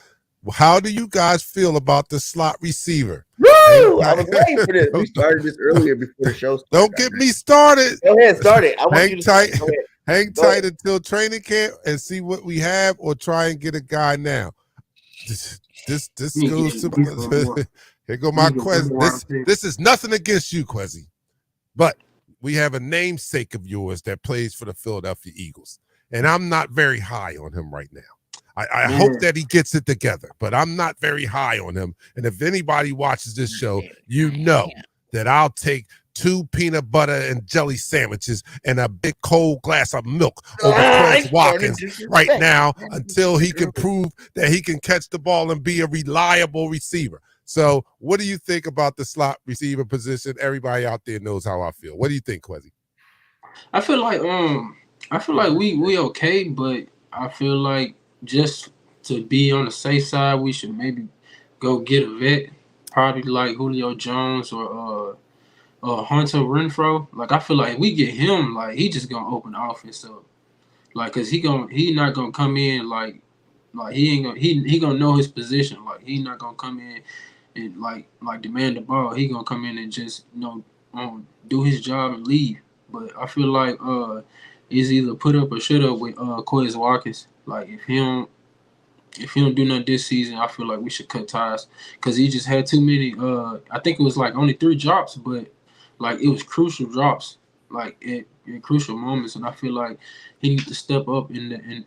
How do you guys feel about the slot receiver? Woo! I was waiting for this. We started this earlier before the show started. Don't get me started. Go ahead, start it. I want you to tight. Go ahead. Hang tight until training camp and see what we have, or try and get a guy now. This goes to here go my Quezy. This is nothing against you, Quezy, but we have a namesake of yours that plays for the Philadelphia Eagles, and I'm not very high on him right now. I hope that he gets it together, but I'm not very high on him. And if anybody watches this show, you know that I'll take 2 peanut butter and jelly sandwiches and a big cold glass of milk over Quez Watkins right now until he can prove that he can catch the ball and be a reliable receiver. So what do you think about the slot receiver position? Everybody out there knows how I feel. What do you think, Quezy? I feel like we okay, but I feel like just to be on the safe side, we should maybe go get a vet, probably like Julio Jones or Hunter Renfro. Like I feel like if we get him, like he just gonna open the offense up. Like cause he not gonna come in like he gonna know his position. Like he not gonna come in and like demand the ball. He gonna come in and just do his job and leave. But I feel like is either put up or shut up with Quez Watkins. Like if he don't do nothing this season, I feel like we should cut ties because he just had too many. I think it was like only 3 drops, but like it was crucial drops, like at crucial moments, and I feel like he needs to step up and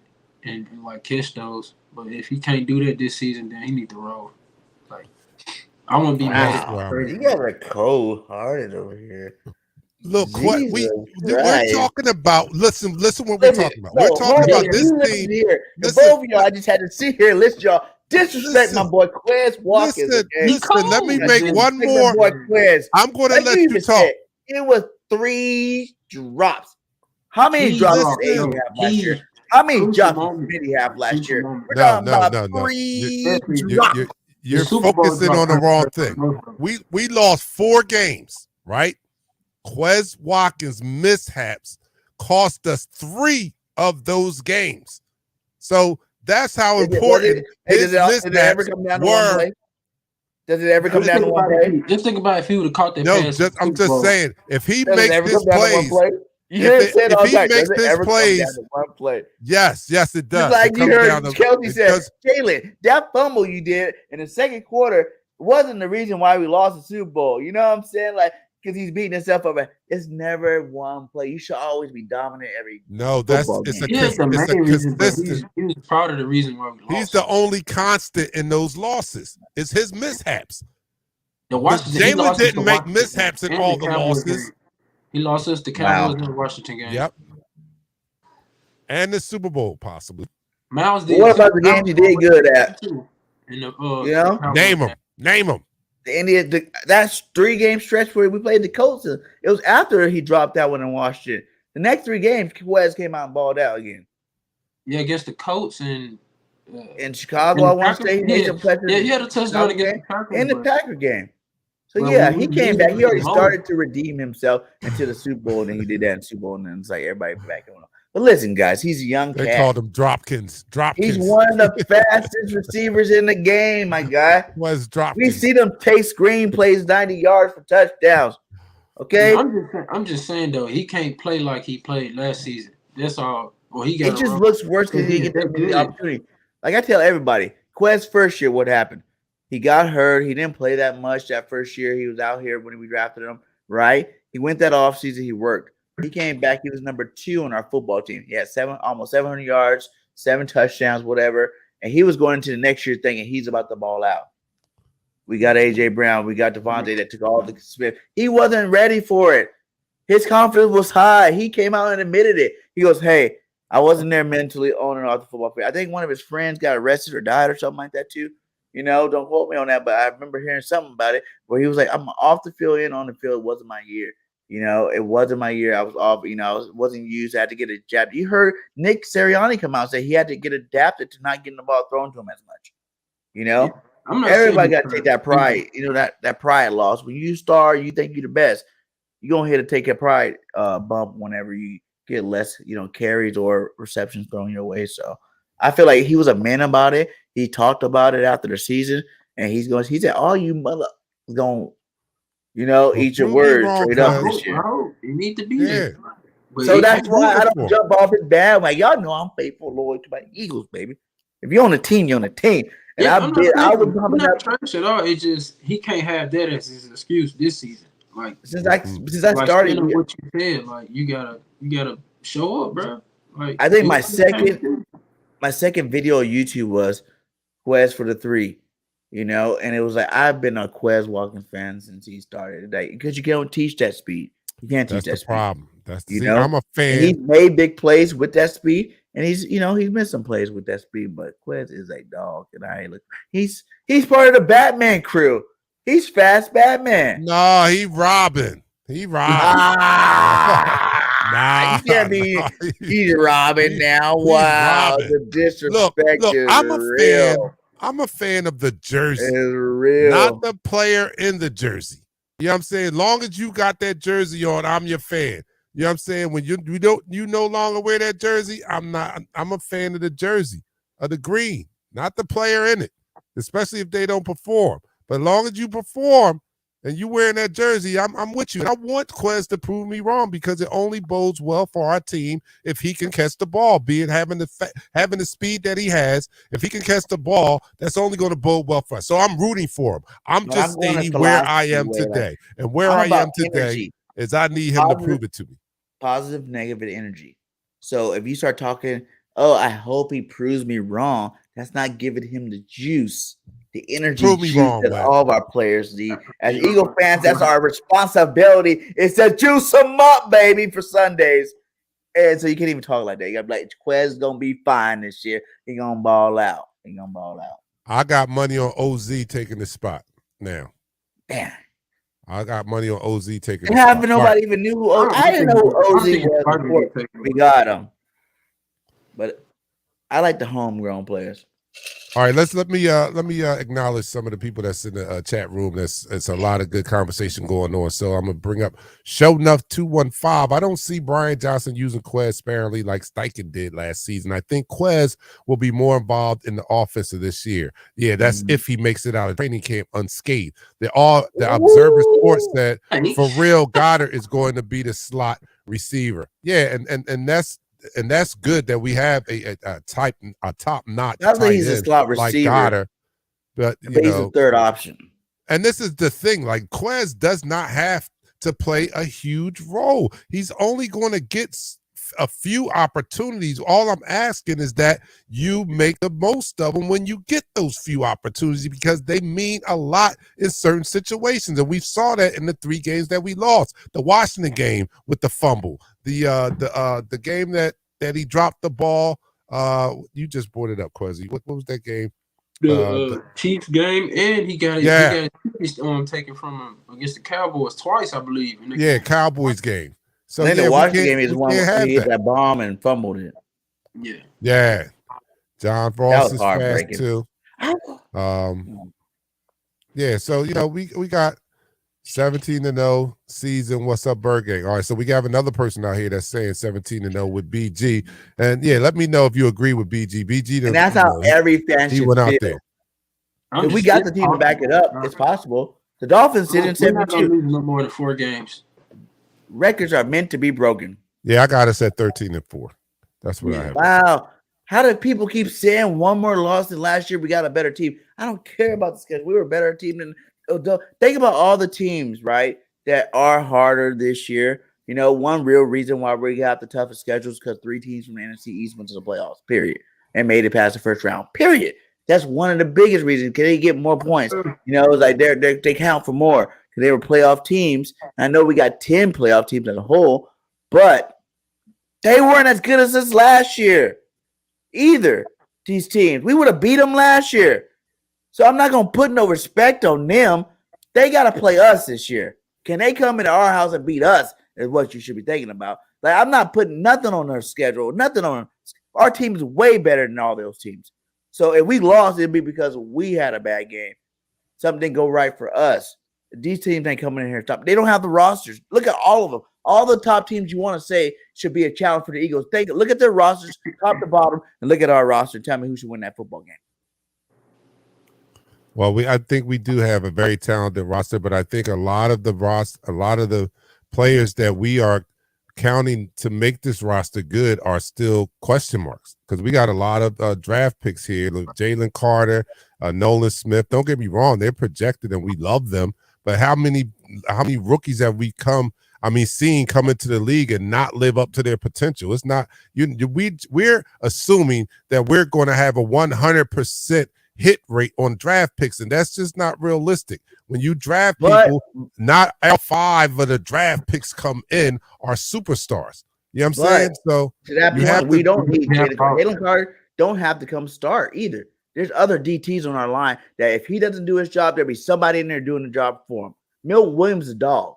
like catch those. But if he can't do that this season, then he need to roll. Like I want to be mad. You got a cold-hearted over here. Look, what we're talking about. Listen what we're talking about. We're talking about this team. Here. Both of y'all, I just had to sit here and listen y'all disrespect my boy Quez Watkins. Listen, let me make one more. I'm going to let you talk. It was 3 drops. How many drops did he have last year? How many drops did he have last year? We're talking about 3 drops. You're focusing on the wrong thing. We lost 4 games, right? Quez Watkins' mishaps cost us 3 of those games. So that's how important his mishaps were. Does it ever come down to one play? Just think about if he would have caught that pass. I'm just saying, if he makes his plays, if he makes his plays, yes, it does. Just like you heard Kelsey said, Jalen, that fumble you did in the second quarter wasn't the reason why we lost the Super Bowl. You know what I'm saying? Like, because he's beating himself up. It's never one play. You should always be dominant every. No, it's a consistent. He was part of the reason why we lost. He's the only constant in those losses. It's his mishaps. Jalen didn't make mishaps in all the losses. Game. He lost us the Cowboys in the Washington game. Yep. And the Super Bowl, possibly. Miles did. What about the games he did good at? Name them. That's 3-game stretch where we played the Colts. It was after he dropped that one in Washington. The next 3 games, Quez came out and balled out again. Yeah, against the Colts and in Chicago, I want to say he had a touchdown against the Packers in the Packer game. So he came back. He already started to redeem himself into the Super Bowl, and then he did that in the Super Bowl, and then it's like everybody back on. But listen, guys, he's a young cat. They called him Dropkins. He's one of the fastest receivers in the game, my guy. Was Dropkins. We see them take screen plays 90 yards for touchdowns. Okay? I'm just saying, though, he can't play like he played last season. That's all. Well, it just looks worse because he gets the opportunity. Like I tell everybody, Quez first year, what happened? He got hurt. He didn't play that much that first year. He was out here when we drafted him, right? He went that offseason. He worked. He came back. He was number 2 on our football team. He had almost 700 yards, 7 touchdowns, whatever. And he was going into the next year thinking he's about to ball out. We got AJ Brown. We got Devontae that took all the Smith. He wasn't ready for it. His confidence was high. He came out and admitted it. He goes, "Hey, I wasn't there mentally on and off the football field." I think one of his friends got arrested or died or something like that too. Don't quote me on that, but I remember hearing something about it where he was like, "I'm off the field and on the field. It wasn't my year. It wasn't my year. I was off. I wasn't used. I had to get adapted." You heard Nick Sirianni come out and say he had to get adapted to not getting the ball thrown to him as much. Yeah, I'm not Everybody got to take that pride. That pride loss. When you start, you think you're the best. You're going to have to take a pride bump whenever you get less, carries or receptions thrown your way. So I feel like he was a man about it. He talked about it after the season, and he said, "All you mother going, eat your words straight up this year." You need to be there. But so that's why I don't jump off his bad. Like, y'all know I'm faithful, loyal to my Eagles, baby. If you're on the team, you're on the team. And I'm not trash at all. It's just he can't have that as his excuse this season. Like since I started, what you said, like you gotta show up, bro. Like I think my second video on YouTube was Quez for the 3, and it was like I've been a Quez walking fan since he started, like because you can't teach that speed. You can't teach that speed. Problem. That's I'm a fan. And he made big plays with that speed, and he's missed some plays with that speed. But Quez is a dog, and I ain't look. He's part of the Batman crew. He's fast Batman. No, he Robin. He Robin. Nah, you can't be. He's Robin now. Wow, Robin. The disrespect look, is I'm a real. fan. I'm a fan of the jersey, it's real. Not the player in the jersey. You know what I'm saying? Long as you got that jersey on, I'm your fan. You know what I'm saying? When you no longer wear that jersey, I'm not. I'm a fan of the jersey, of the green, not the player in it, especially if they don't perform. But as long as you perform and you wearing that jersey, I'm with you. And I want Quez to prove me wrong because it only bodes well for our team if he can catch the ball, be it having the speed that he has. If he can catch the ball, that's only going to bode well for us. So I'm rooting for him. I'm just stating where I am today. And where I am today is I need him to prove it to me. Positive, negative energy. So if you start talking, "Oh, I hope he proves me wrong," that's not giving him the juice. The energy that all of our players need. As Eagle fans, that's our responsibility is to juice them up, baby, for Sundays. And so you can't even talk like that. You got to be like, Quez is going to be fine this year. He going to ball out. I got money on OZ taking the spot now. Damn. I got money on OZ taking the spot. Nobody even knew who OZ. I didn't know who OZ was before we got him. But I like the homegrown players. All right, let me acknowledge some of the people that's in the chat room. It's a lot of good conversation going on. So I'm gonna bring up Show Enough 215. I don't see Brian Johnson using Quez sparingly like Steichen did last season. I think Quez will be more involved in the offense of this year. Yeah, that's if he makes it out of training camp unscathed. The Observer Sports said for real, Goddard is going to be the slot receiver. Yeah, and that's good that we have a top-notch tight he's a slot receiver, like Goddard, but he's a third option. And this is the thing: like Quez does not have to play a huge role. He's only going to get a few opportunities. All I'm asking is that you make the most of them when you get those few opportunities because they mean a lot in certain situations. And we saw that in the 3 games that we lost. The Washington game with the fumble, the game that he dropped the ball. You just brought it up, Quezzy. What was that game? The Chiefs game, and he got his taken from him against the Cowboys twice, I believe. Cowboys game. So then the Washington game is one where he hit that bomb and fumbled it. Yeah. John Ross is fast too. Yeah, so we got 17-0 season. What's up, BIRDGANG? All right, so we got another person out here that's saying 17-0 with BG, and let me know if you agree with BG. BG, and that's how every fan should went out feel. there. If we got the team to back it up, it's possible. The Dolphins didn't say no more than 4 games. Records are meant to be broken. Yeah, I got us at 13-4. That's what I have. Wow. How do people keep saying one more loss than last year? We got a better team. I don't care about the schedule. We were a better team than. Think about all the teams, right, that are harder this year. You know, one real reason why we got the toughest schedules because 3 teams from the NFC East went to the playoffs, period, and made it past the first round, period. That's one of the biggest reasons. Can they get more points? You know, it's like they count for more because they were playoff teams. And I know we got 10 playoff teams as a whole, but they weren't as good as us last year either. These teams, we would have beat them last year. So I'm not going to put no respect on them. They got to play us this year. Can they come into our house and beat us is what you should be thinking about. Like, I'm not putting nothing on their schedule, nothing on our team is way better than all those teams. So if we lost, it'd be because we had a bad game. Something didn't go right for us. These teams ain't coming in here. They don't have the rosters. Look at all of them. All the top teams you want to say should be a challenge for the Eagles. Look at their rosters, top to bottom, and look at our roster. Tell me who should win that football game. Well, I think we do have a very talented roster, but I think a lot of the players that we are counting to make this roster good are still question marks because we got a lot of draft picks here. Look, Jalen Carter, Nolan Smith. Don't get me wrong; they're projected and we love them. But how many rookies have we seen come into the league and not live up to their potential? It's not we're assuming that we're going to have a 100% hit rate on draft picks, and that's just not realistic. When you draft people, not all 5 of the draft picks come in are superstars. You know what I'm saying? So to that point, we don't need Jalen Carter. Don't have to come start either. There's other DTs on our line that if he doesn't do his job, there'll be somebody in there doing the job for him. Milton Williams is a dog.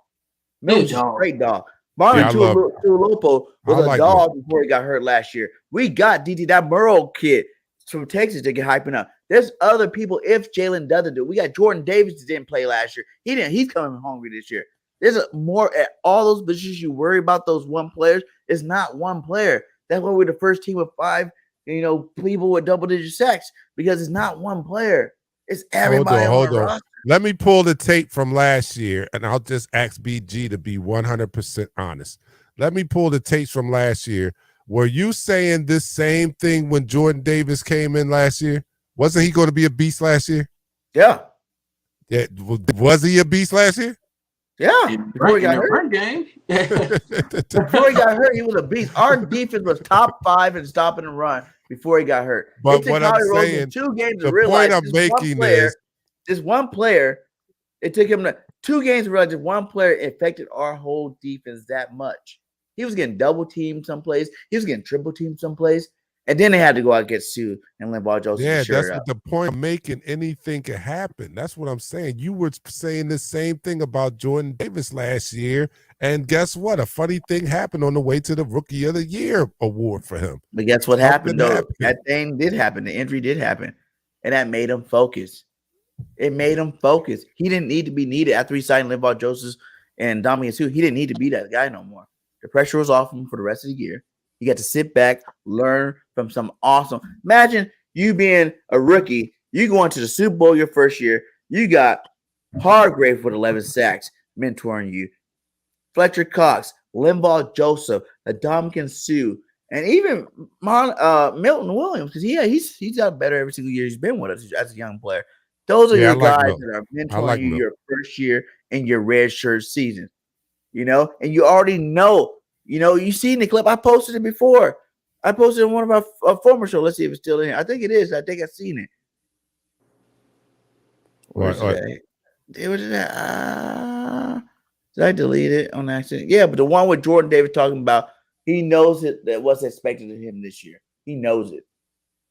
Milton's a great dog. Marlon Tuilopo was a dog before he got hurt last year. We got DT, that Murrow kid from Texas to get hyping up. There's other people if Jalen doesn't do it. We got Jordan Davis that didn't play last year. He's coming hungry this year. There's more at all those positions you worry about those one players. It's not one player. That's why we're the first team with 5, people with double-digit sacks because it's not one player. It's everybody on the roster. Let me pull the tape from last year, and I'll just ask BG to be 100% honest. Let me pull the tapes from last year. Were you saying this same thing when Jordan Davis came in last year? Wasn't he going to be a beast last year? Yeah. Yeah. Was he a beast last year? Yeah. Before he got hurt. Before he got hurt, he was a beast. Our defense was top 5 in stopping and run before he got hurt. But what I'm saying, 2 games the to realize point I'm making is this one player. It took him 2 games to realize this one player affected our whole defense that much. He was getting double teamed someplace. He was getting triple teamed someplace. And then they had to go out and get Sue and Limbaugh Joseph. Yeah, that's what the point I'm making. Anything can happen. That's what I'm saying. You were saying the same thing about Jordan Davis last year. And guess what? A funny thing happened on the way to the Rookie of the Year award for him. But guess what happened, though? That thing did happen. The injury did happen. And that made him focus. It made him focus. He didn't need to be needed after he signed Limbaugh Joseph and Dominic Sue. He didn't need to be that guy no more. The pressure was off him for the rest of the year. You got to sit back, learn from some awesome. Imagine you being a rookie. You going to the Super Bowl your first year. You got Hargrave with 11 sacks mentoring you. Fletcher Cox, Limbaugh Joseph, Adamkin Sue, and even Milton Williams because he's got better every single year he's been with us as a young player. Those are your guys that are mentoring you your first year in your red shirt season. And you already know. You seen the clip. I posted it before. I posted it on one of our former shows. Let's see if it's still in here. I think it is. I think I've seen it. Where's that? Did I delete it on accident? Yeah, but the one with Jordan Davis talking about, he knows that what's expected of him this year. He knows it.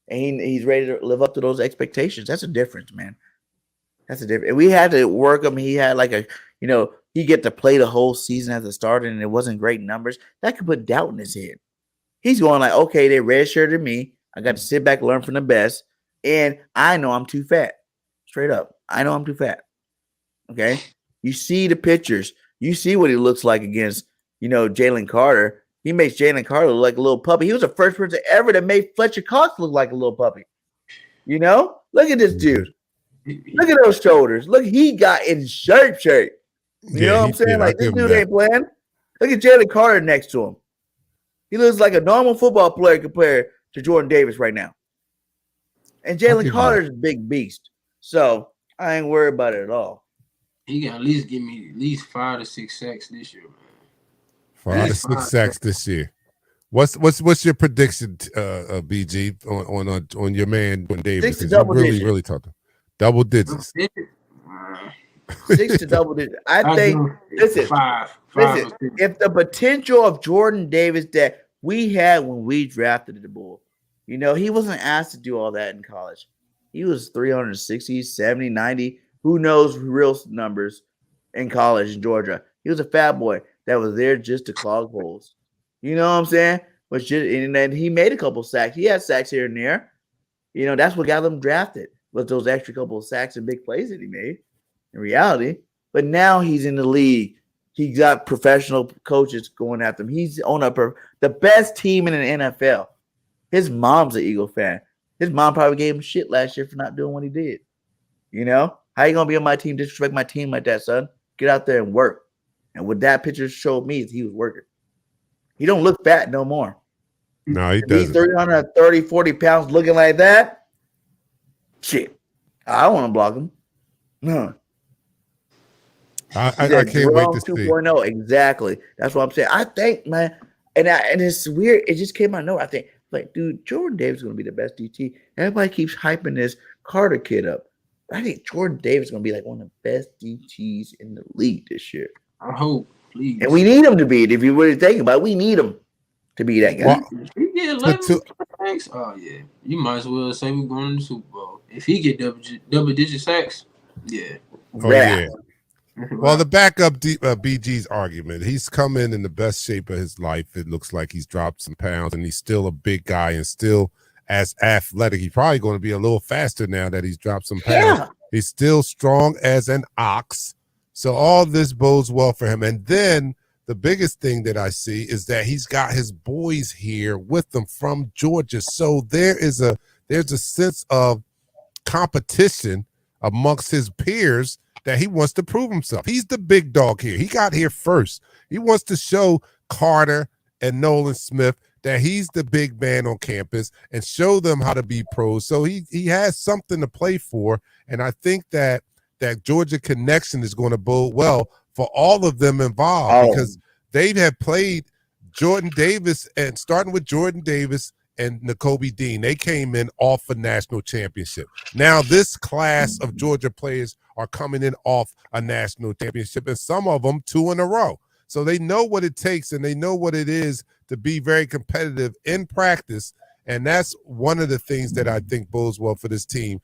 And he's ready to live up to those expectations. That's a difference, man. That's a difference. And we had to work him. He had he get to play the whole season as a starter and it wasn't great numbers. That could put doubt in his head. He's going like, okay, they redshirted me. I got to sit back, learn from the best. And I know I'm too fat. Straight up. I know I'm too fat. Okay. You see the pictures. You see what he looks like against, Jalen Carter. He makes Jalen Carter look like a little puppy. He was the first person ever that made Fletcher Cox look like a little puppy. Look at this dude. Look at those shoulders. Look, he got in shape. You know what I'm saying? Like, this dude ain't playing. Look at Jalen Carter next to him. He looks like a normal football player compared to Jordan Davis right now. And Jalen Carter's a big beast. So I ain't worried about it at all. He can at least give me at least 5 to 6 sacks this year, man. 5 to 6 sacks this year. What's your prediction, BG, on your man Jordan Davis? 6 to Because you double digits. really talking double digits. 6 to double digits. I think. Listen, five. Listen, if the potential of Jordan Davis that we had when we drafted the Bull, he wasn't asked to do all that in college. He was 360, 70, 90. Who knows real numbers in college in Georgia? He was a fat boy that was there just to clog holes. You know what I'm saying? And then he made a couple sacks. He had sacks here and there. That's what got him drafted, was those extra couple of sacks and big plays that he made in reality. But now he's in the league. He got professional coaches going after him. He's on the best team in the NFL. His mom's an Eagle fan. His mom probably gave him shit last year for not doing what he did. How you gonna be on my team, disrespect my team like that, son? Get out there and work. And what that picture showed me is he was working. He don't look fat no more. No, he doesn't. He's 330, 40 pounds looking like that. Shit. I don't want to block him. No. I can't wait to see. 2.0. Exactly. That's what I'm saying. I think, man, and it's weird. It just came out of nowhere. I think, dude, Jordan Davis is going to be the best DT. Everybody keeps hyping this Carter kid up. I think Jordan Davis is going to be like one of the best DTs in the league this year. I hope, please. And we need him to be it. If you really think about it, we need him to be that guy. Well, if he get 11 sacks, oh yeah, you might as well say we're going to the Super Bowl. If he get double digit sacks, yeah. Oh yeah. Well, the backup BG's argument, he's come in the best shape of his life. It looks like he's dropped some pounds, and he's still a big guy and still as athletic. He's probably going to be a little faster now that he's dropped some pounds. Yeah. He's still strong as an ox. So all this bodes well for him. And then the biggest thing that I see is that he's got his boys here with him from Georgia. So there's a sense of competition amongst his peers that he wants to prove himself. He's the big dog here. He got here first. He wants to show Carter and Nolan Smith that he's the big man on campus and show them how to be pros. So he has something to play for. And I think that Georgia connection is going to bode well for all of them involved because they have played Jordan Davis, and starting with Jordan Davis and Nakobe Dean, they came in off a national championship. Now this class of Georgia players are coming in off a national championship, and some of them 2 in a row. So they know what it takes, and they know what it is to be very competitive in practice, and that's one of the things that I think bodes well for this team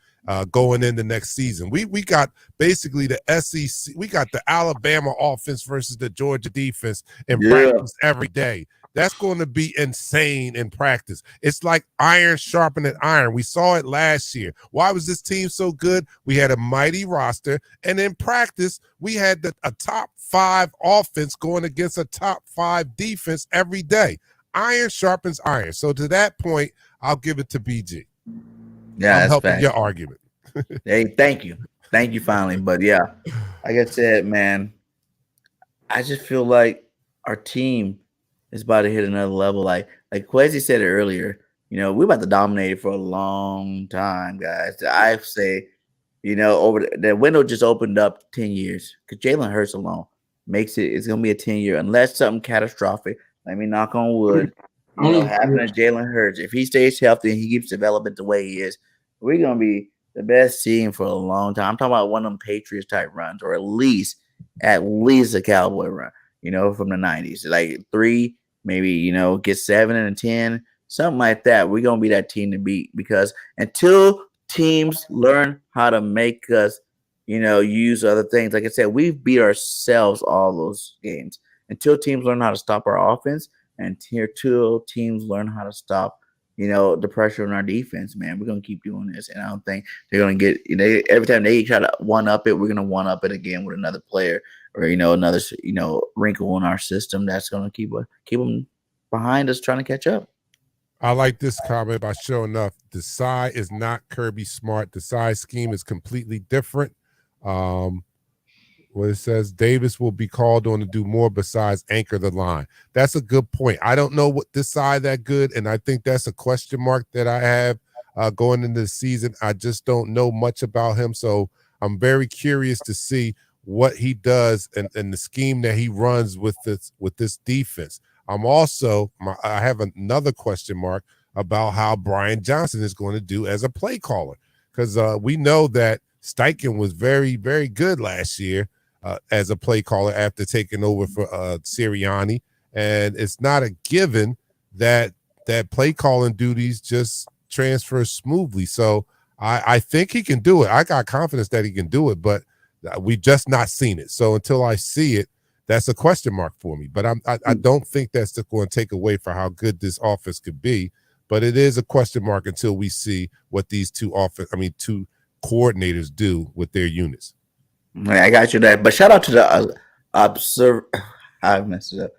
going into next season. We got basically the SEC, we got the Alabama offense versus the Georgia defense in practice every day. That's going to be insane in practice. It's like iron sharpening iron. We saw it last year. Why was this team so good? We had a mighty roster, and in practice, we had a top 5 offense going against a top 5 defense every day. Iron sharpens iron. So to that point, I'll give it to BG. Yeah, I'm helping your argument. Hey, thank you. Thank you finally. But yeah, like I said, man, I just feel like our team is about to hit another level. Like Quezy said it earlier, we're about to dominate it for a long time, guys. I say, over the window just opened up 10 years because Jalen Hurts alone it's going to be a 10-year unless something catastrophic. Let me knock on wood. Happening to Jalen Hurts. If he stays healthy and he keeps developing the way he is, we're going to be the best team for a long time. I'm talking about one of them Patriots type runs, or at least a Cowboy run, from the 90s. Like 3, maybe, get 7 and a 10, something like that. We're going to be that team to beat, because until teams learn how to make us, use other things, like I said, we've beat ourselves all those games. Until teams learn how to stop our offense, and until teams learn how to stop, the pressure on our defense, man, we're going to keep doing this. And I don't think they're going to get, every time they try to one-up it, we're going to one-up it again with another player or, another, wrinkle in our system that's going to keep them behind us trying to catch up. I like this comment by Sure Enough. The side is not Kirby Smart. The side scheme is completely different. What it says, Davis will be called on to do more besides anchor the line. That's a good point. I don't know what this side that good, and I think that's a question mark that I have going into the season. I just don't know much about him, so I'm very curious to see what he does and the scheme that he runs with this defense. I have another question mark about how Brian Johnson is going to do as a play caller, because we know that Steichen was very, very good last year as a play caller after taking over for Sirianni, and it's not a given that play calling duties just transfer smoothly. So I think he can do it. I got confidence that he can do it, but we just not seen it. So until I see it, that's a question mark for me. But I don't think that's going to take away for how good this offense could be. But it is a question mark until we see what these two coordinators do with their units. I got you there. But shout out to the observer. I messed it up.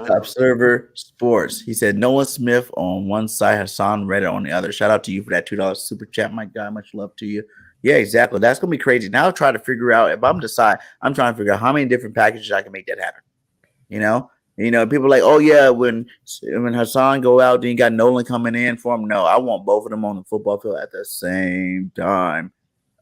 Observer Sports. He said Noah Smith on one side, Hassan Redditt on the other. Shout out to you for that $2 super chat, my guy. Much love to you. Yeah, exactly. That's gonna be crazy. Now I'll try to figure out if I'm trying to figure out how many different packages I can make that happen. People are like, oh yeah, when Hassan go out, then you got Nolan coming in for him. No, I want both of them on the football field at the same time,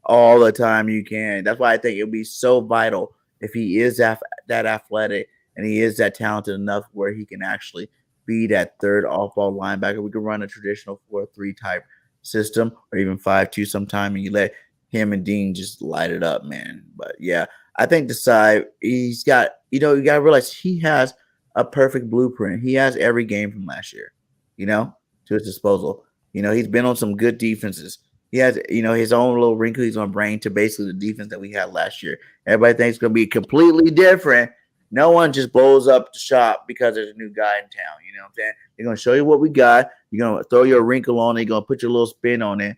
all the time you can. That's why I think it'll be so vital if he is that athletic and he is that talented enough where he can actually be that third off-ball linebacker. We could run a traditional 4-3 type system or even 5-2 sometime, and you let him and Dean just light it up, man. But yeah, I think the side he's got, you got to realize he has a perfect blueprint. He has every game from last year, to his disposal. He's been on some good defenses. He has, his own little wrinkle he's going to bring to basically the defense that we had last year. Everybody thinks it's going to be completely different. No one just blows up the shop because there's a new guy in town. You know what I'm saying? They're going to show you what we got. You're going to throw your wrinkle on it. You're going to put your little spin on it.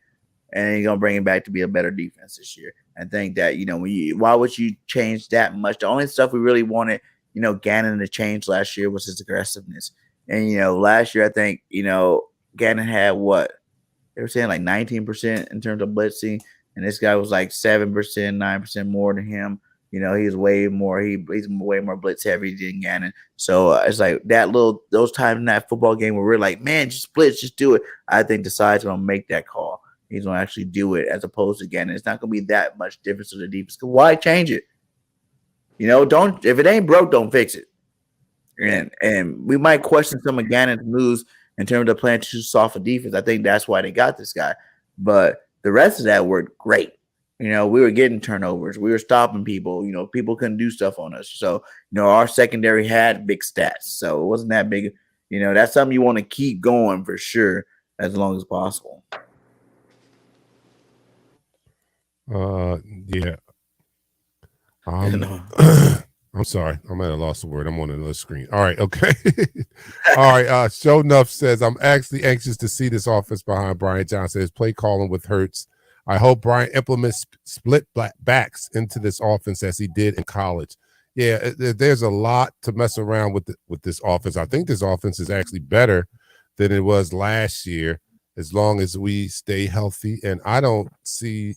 And you're going to bring it back to be a better defense this year. And think that, why would you change that much? The only stuff we really wanted, Gannon to change last year was his aggressiveness. And, last year, I think, Gannon had what? They were saying like 19% in terms of blitzing. And this guy was like 7%, 9% more than him. He's way more. He's way more blitz heavy than Gannon. So it's like those times in that football game where we're like, man, just blitz, just do it. I think the side's going to make that call. He's going to actually do it as opposed to Gannon. It's not going to be that much difference to the defense. Why change it? If it ain't broke, don't fix it. And we might question some of Gannon's moves in terms of playing too soft a defense. I think that's why they got this guy. But the rest of that worked great. We were getting turnovers. We were stopping people. People couldn't do stuff on us. So, our secondary had big stats. So it wasn't that big. That's something you want to keep going for sure as long as possible. Yeah. I'm sorry. I'm at a loss of word. I'm on another screen. All right. Okay. All right. Show Enough says, I'm actually anxious to see this offense behind Brian Johnson. His play calling with Hurts. I hope Brian implements split backs into this offense as he did in college. Yeah, there's a lot to mess around with this offense. I think this offense is actually better than it was last year as long as we stay healthy. And I don't see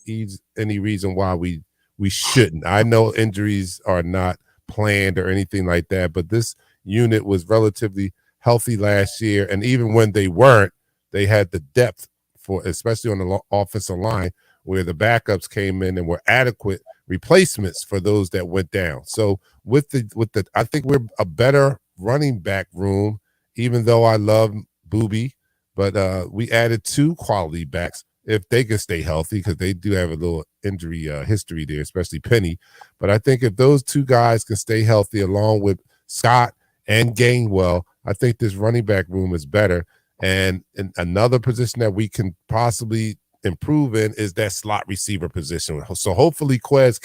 any reason why we shouldn't. I know injuries are not planned or anything like that, but this unit was relatively healthy last year. And even when they weren't, they had the depth for, especially on the offensive line, where the backups came in and were adequate replacements for those that went down. So with the I think we're a better running back room, even though I love Booby, but we added 2 quality backs if they can stay healthy, because they do have a little injury history there, especially Penny. But I think if those 2 guys can stay healthy along with Scott and Gainwell, I think this running back room is better. And another position that we can possibly improve in is that slot receiver position. So hopefully Quez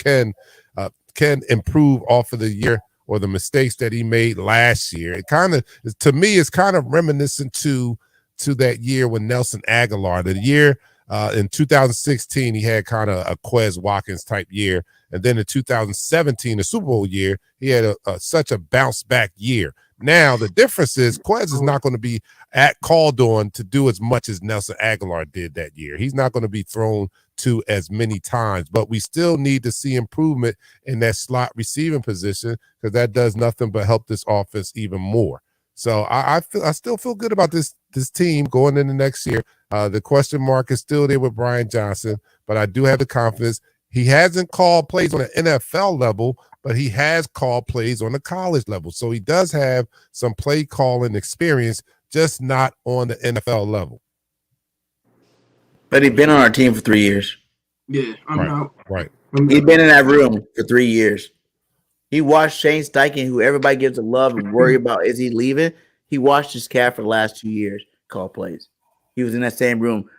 can improve off of the year or the mistakes that he made last year. It kind of, to me, is kind of reminiscent to that year when Nelson Aguilar, the year in 2016, he had kind of a Quez Watkins type year. And then in 2017, the Super Bowl year, he had such a bounce back year. Now, the difference is Quez is not going to be called on to do as much as Nelson Aguilar did that year. He's not going to be thrown to as many times, but we still need to see improvement in that slot receiving position, because that does nothing but help this offense even more. So I still feel good about this team going into next year. The question mark is still there with Brian Johnson, but I do have the confidence He hasn't called plays on the NFL level, but he has called plays on the college level. So he does have some play calling experience, just not on the NFL level. But he's been on our team for 3 years. Yeah, Right. He's been in that room for 3 years. He watched Shane Steichen, who everybody gives a love and worry about, is he leaving? He watched his cat for the last 2 years call plays. He was in that same room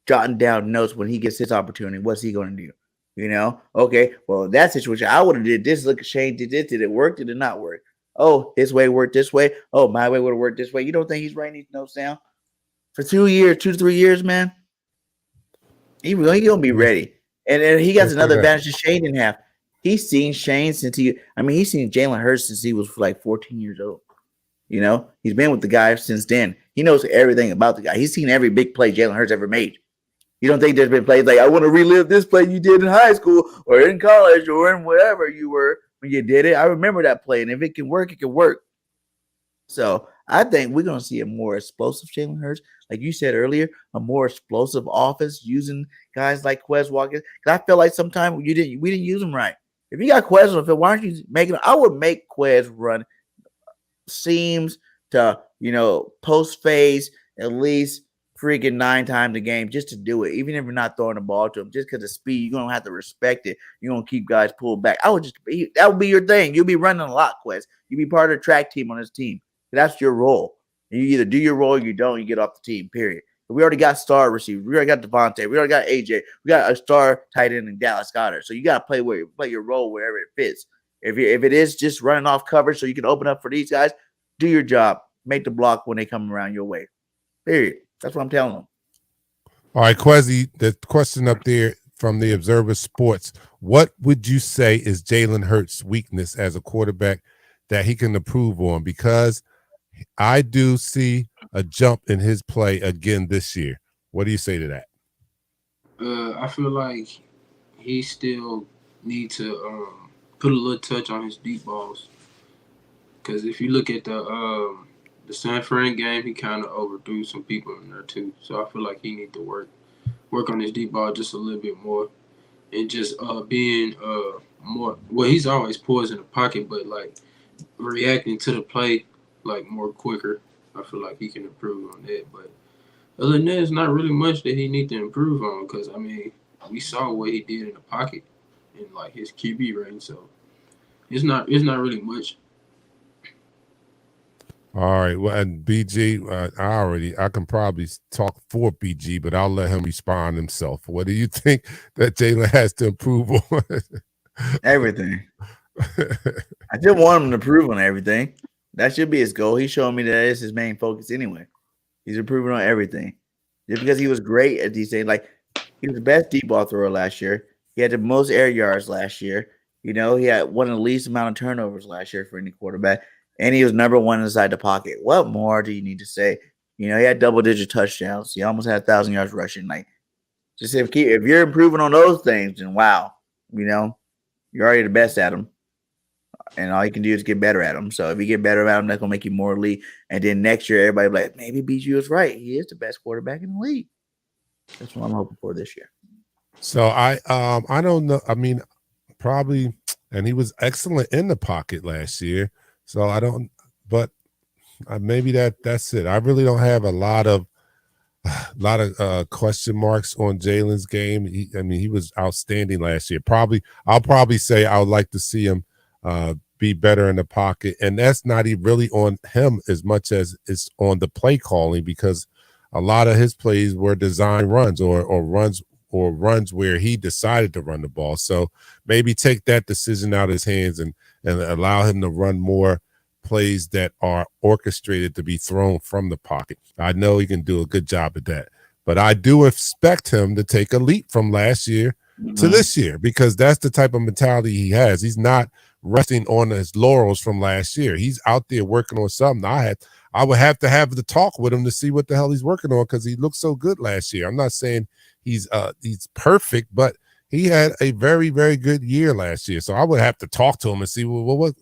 jotting down notes when he gets his opportunity. What's he going to do? You know? Okay, well, in that situation, I would have did this. Look at Shane did this. Did it work? Did it not work? Oh, his way worked this way. Oh, my way would have worked this way. You don't think he's writing these notes down? For 2 years, 2 to 3 years, man, he going to be ready. And he got another advantage that Shane didn't have. He's seen Shane he's seen Jalen Hurts since he was like 14 years old. You know, he's been with the guy since then. He knows everything about the guy. He's seen every big play Jalen Hurts ever made. You don't think there's been plays like, I want to relive this play you did in high school or in college or in whatever you were when you did it. I remember that play, and if it can work, it can work. So I think we're going to see a more explosive Jalen Hurts. Like you said earlier, a more explosive offense using guys like Quez Walker. Because I feel like sometimes we didn't use them right. If you got Quez on the field, why aren't you making – I would make Quez run seams to, post phase at least freaking 9 times a game just to do it. Even if you're not throwing the ball to him, just because of speed, you're going to have to respect it. You're going to keep guys pulled back. That would be your thing. You'll be running a lot, Quez. You'll be part of the track team on this team. That's your role. You either do your role or you don't, you get off the team, period. We already got star receivers. We already got Devontae. We already got AJ. We got a star tight end in Dallas Goedert. So you got to play your role wherever it fits. If it is just running off coverage so you can open up for these guys, do your job. Make the block when they come around your way. Period. That's what I'm telling them. All right, Quezzy, the question up there from the Observer Sports. What would you say is Jalen Hurts' weakness as a quarterback that he can improve on? Because I do see a jump in his play again this year. What do you say to that? I feel like he still needs to put a little touch on his deep balls. Because if you look at the San Fran game, he kind of overthrew some people in there too. So I feel like he needs to work on his deep ball just a little bit more, and just being more. Well, he's always poised in the pocket, but like reacting to the play like more quicker. I feel like he can improve on that. But other than that, it's not really much that he needs to improve on, because we saw what he did in the pocket and like his QB range. So it's not really much. All right. Well, and BG, I can probably talk for BG, but I'll let him respond himself. What do you think that Jalen has to improve on? Everything. I just want him to improve on everything. That should be his goal. He's showing me that is his main focus anyway. He's improving on everything. Just because he was great at these things, like he was the best deep ball thrower last year. He had the most air yards last year. He had one of the least amount of turnovers last year for any quarterback. And he was number one inside the pocket. What more do you need to say? He had double-digit touchdowns. He almost had 1,000 yards rushing. Like, just if you're improving on those things, then wow, you're already the best at them. And all you can do is get better at them. So if you get better at them, that's gonna make you more elite. And then next year, everybody will be like, maybe BG was right. He is the best quarterback in the league. That's what I'm hoping for this year. So I don't know. I mean, probably, and he was excellent in the pocket last year. So I don't, but maybe that's it. I really don't have a lot of question marks on Jalen's game. He was outstanding last year. I'll probably say I would like to see him be better in the pocket, and that's not even really on him as much as it's on the play calling, because a lot of his plays were design runs or runs where he decided to run the ball. So maybe take that decision out of his hands and allow him to run more plays that are orchestrated to be thrown from the pocket. I know he can do a good job at that, but I do expect him to take a leap from last year to this year, because that's the type of mentality he has. He's not resting on his laurels from last year. He's out there working on something. I would have to have the talk with him to see what the hell he's working on, because he looked so good last year. I'm not saying he's perfect, but he had a very, very good year last year. So I would have to talk to him and see what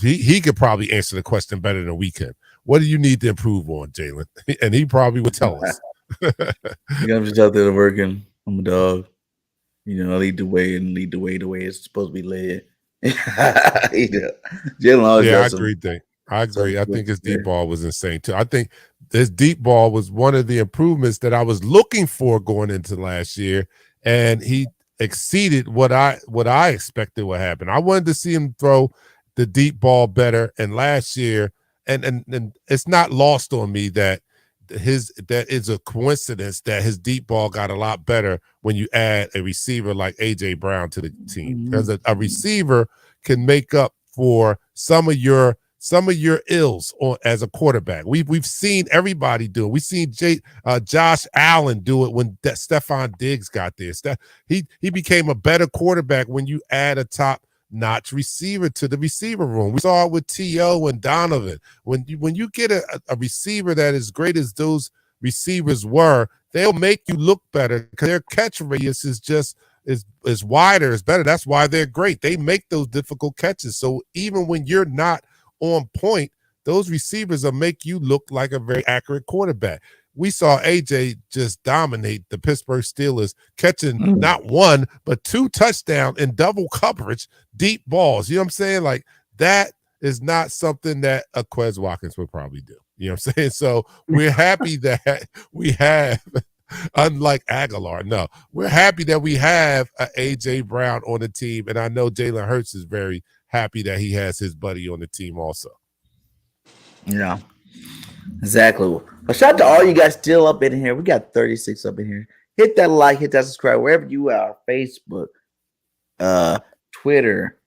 he could probably answer the question better than we can. What do you need to improve on, Jalen? And he probably would tell us. I'm just out there working. I'm a dog. lead the way and lead the way it's supposed to be led. Jalen always Yeah, I does some agree. I agree. I think his deep there. ball was insane too. I think this deep ball was one of the improvements that I was looking for going into last year, and he exceeded what I expected would happen. I wanted to see him throw the deep ball better, and last year, and it's not lost on me that that is a coincidence that his deep ball got a lot better when you add a receiver like AJ Brown to the team, because a receiver can make up for some of your ills as a quarterback. We've seen everybody do it. We've seen Josh Allen do it when Stephon Diggs got there. He became a better quarterback when you add a top-notch receiver to the receiver room. We saw it with T.O. and Donovan. When you get a receiver that is great as those receivers were, they'll make you look better because their catch radius is wider, is better. That's why they're great. They make those difficult catches. So even when you're not on point, those receivers will make you look like a very accurate quarterback. We saw AJ just dominate the Pittsburgh Steelers, catching not one, but 2 touchdowns in double coverage, deep balls. You know what I'm saying? Like, that is not something that a Quez Watkins would probably do. You know what I'm saying? So we're happy that we have, unlike Aguilar, no, we're happy that we have a AJ Brown on the team. And I know Jalen Hurts is very happy that he has his buddy on the team also. Yeah, exactly. But shout out to all you guys still up in here. We got 36 up in here. Hit that like, hit that subscribe wherever you are. Facebook, Twitter,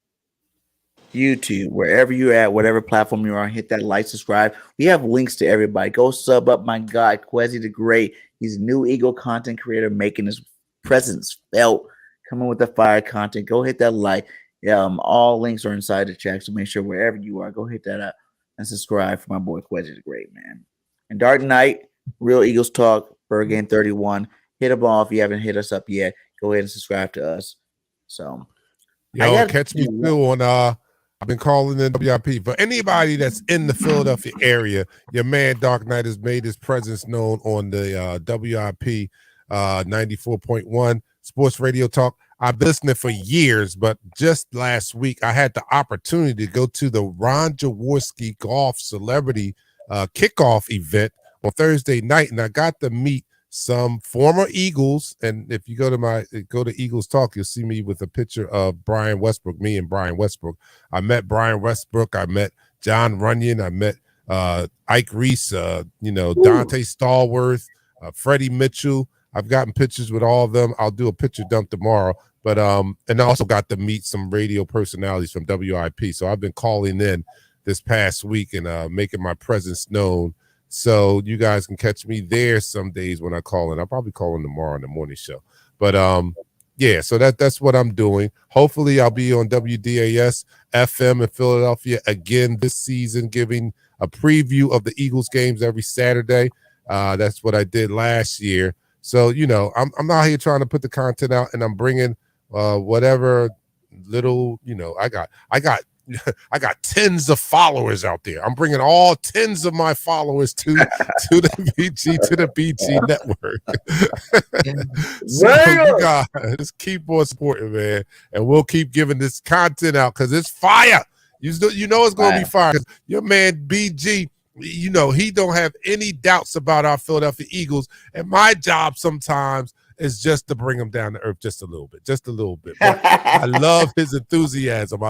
YouTube, wherever you're at, whatever platform you're on, hit that like, subscribe. We have links to everybody. Go sub up my guy, Quezy the Great. He's a new Eagle content creator making his presence felt, coming with the fire content. Go hit that like. All links are inside the chat, so make sure wherever you are, go hit that up and subscribe for my boy Quezy the Great, man. And Dark Knight, Real Eagles Talk, BIRDGANG 31. Hit them all if you haven't hit us up yet. Go ahead and subscribe to us. So, Catch me too on I've been calling in WIP. For anybody that's in the Philadelphia area, your man Dark Knight has made his presence known on the WIP 94.1 Sports Radio Talk. I've been listening for years, but just last week I had the opportunity to go to the Ron Jaworski Golf Celebrity Kickoff event on Thursday night, and I got to meet some former Eagles. And if you go to Eagles Talk, you'll see me with a picture of Brian Westbrook, me and Brian Westbrook. I met Brian Westbrook. I met John Runyon. I met Ike Reese, Dante Stallworth, Freddie Mitchell. I've gotten pictures with all of them. I'll do a picture dump tomorrow. But and I also got to meet some radio personalities from WIP. So I've been calling in this past week and making my presence known. So you guys can catch me there some days when I call in. I'll probably call in tomorrow on the morning show. But yeah, so that's what I'm doing. Hopefully I'll be on WDAS FM in Philadelphia again this season, giving a preview of the Eagles games every Saturday. That's what I did last year. So, I'm out here trying to put the content out, and I'm bringing whatever little, I got tens of followers out there. I'm bringing all tens of my followers to the BG network. So you guys keep on supporting, man, and we'll keep giving this content out because it's fire. You know it's going to be fire. Your man BG, he don't have any doubts about our Philadelphia Eagles, and my job sometimes is just to bring him down to earth just a little bit. But I love his enthusiasm.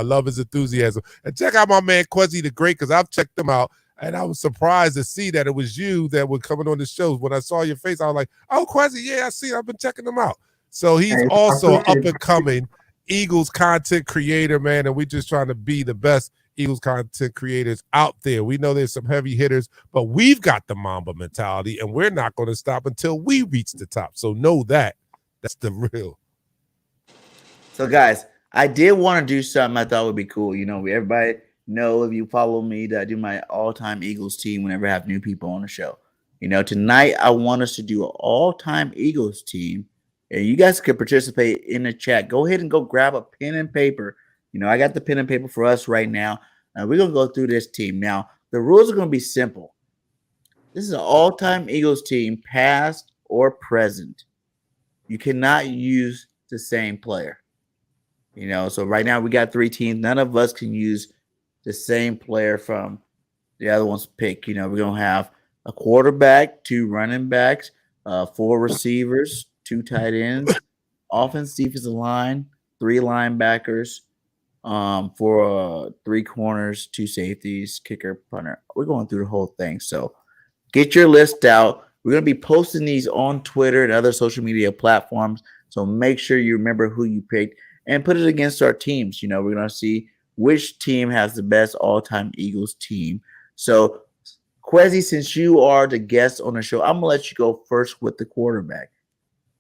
And check out my man Quezy the Great, because I've checked him out, and I was surprised to see that it was you that were coming on the shows. When I saw your face, I was like, oh, Quezy, yeah, I see. I've been checking him out. So he's also an up-and-coming Eagles content creator, man, and we're just trying to be the best Eagles content creators out there. We know there's some heavy hitters, but we've got the Mamba mentality, and we're not going to stop until we reach the top. So know that. That's the real. So, guys, I did want to do something I thought would be cool. Everybody know, if you follow me, that I do my all-time Eagles team whenever I have new people on the show. Tonight I want us to do an all-time Eagles team, and you guys could participate in the chat. Go ahead and go grab a pen and paper. I got the pen and paper for us right now. We're going to go through this team. Now, the rules are going to be simple. This is an all-time Eagles team, past or present. You cannot use the same player. So right now we got 3 teams. None of us can use the same player from the other one's pick. We're going to have a quarterback, 2 running backs, 4 receivers, 2 tight ends, offense, defensive line, 3 linebackers, for 3 corners, 2 safeties, kicker, punter. We're going through the whole thing. So get your list out. We're going to be posting these on Twitter and other social media platforms. So make sure you remember who you picked and put it against our teams. We're going to see which team has the best all-time Eagles team. So, Quezy, since you are the guest on the show, I'm going to let you go first with the quarterback.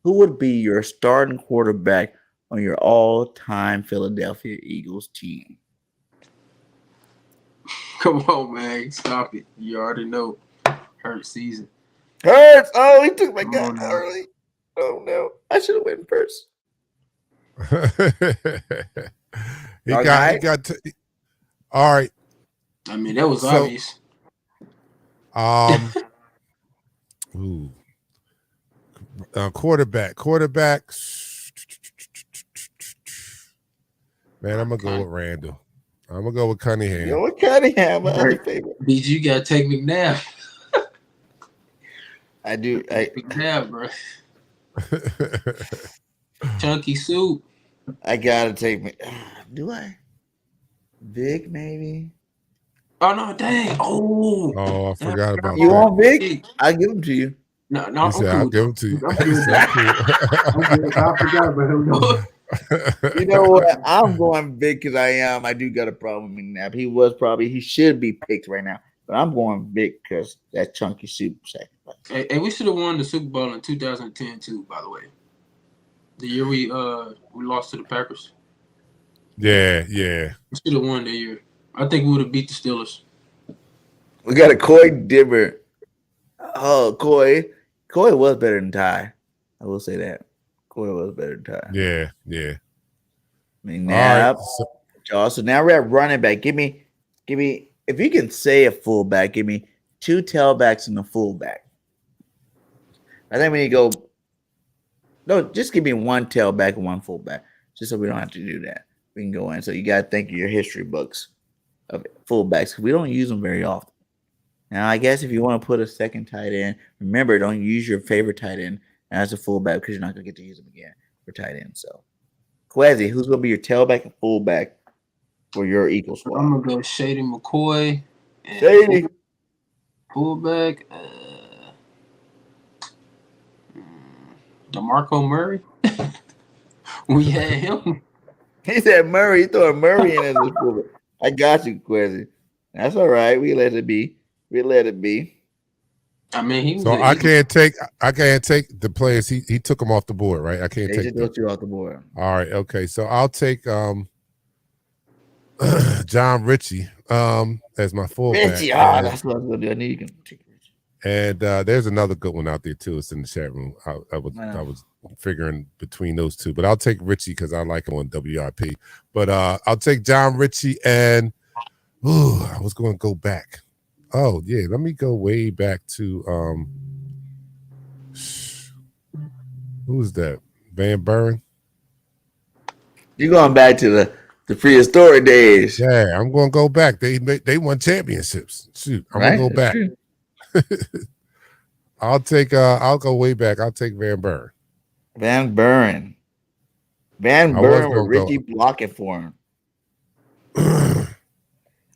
Who would be your starting quarterback on your all-time Philadelphia Eagles team? Come on, man. Stop it. You already know. Hurt season. Hurts. Oh, he took my Come guy on now. early. Oh, no. I should have went first. he All got. right. He got. All right. I mean, that was obvious. Ooh. Quarterback. Man, I'm gonna go with Randall. I'm gonna go with Cunningham. You know what Cunningham? My other favorite. BG, you gotta take McNabb. I do. McNabb, bro. Chunky soup. I gotta take me. Do I? Vic, maybe. Oh no, dang. Oh, I forgot about You that. want Vic? I'll give him to you. No, He I'm said, cool. I'll give him to you. I'm He good. said, I'm cool. I forgot about him. No. You know what? I'm going Vic because I do got a problem with McNabb. He should be picked right now. But I'm going Vic because that chunky soup sacrifice. Hey, we should have won the Super Bowl in 2010 too, by the way. The year we lost to the Packers. Yeah. We should have won that year. I think we would have beat the Steelers. We got a Coy Dibber. Oh, Coy was better than Ty. I will say that. Coy was better than Ty. Yeah. McNabb. All right. So now we're at running back. Give me, if you can say a fullback, give me 2 tailbacks and a fullback. I think we need to go. No, just give me 1 tailback and 1 fullback, just so we don't have to do that. We can go in. So you got to think of your history books of fullbacks because we don't use them very often. Now, I guess if you want to put a second tight end, remember, don't use your favorite tight end as a fullback because you're not going to get to use them again for tight end. So, Quezy, who's going to be your tailback and fullback for your Eagles squad? I'm going to go Shady McCoy. Shady. Fullback. DeMarco Murray. We had him. He said Murray. He throwing Murray in as a fullback. I got you, Quezy. That's all right. We let it be. I mean, he was. So I can't take the players. He took them off the board, right? I can't take them. You off the board. All right, okay. So I'll take John Ritchie as my fullback. Ritchie, that's what I was gonna do. I knew you can take Ritchie. And there's another good one out there too. It's in the chat room. I was figuring between those 2, but I'll take Ritchie because I like him on WRP. But I'll take John Ritchie and I was going to go back. Oh yeah, let me go way back to who's that? Van Buren. You're going back to the prehistoric days. Yeah, I'm going to go back. They won championships. Shoot, I'm going to go back. I'll go way back. I'll take Van Buren. Van Buren with Ricky blocking for him.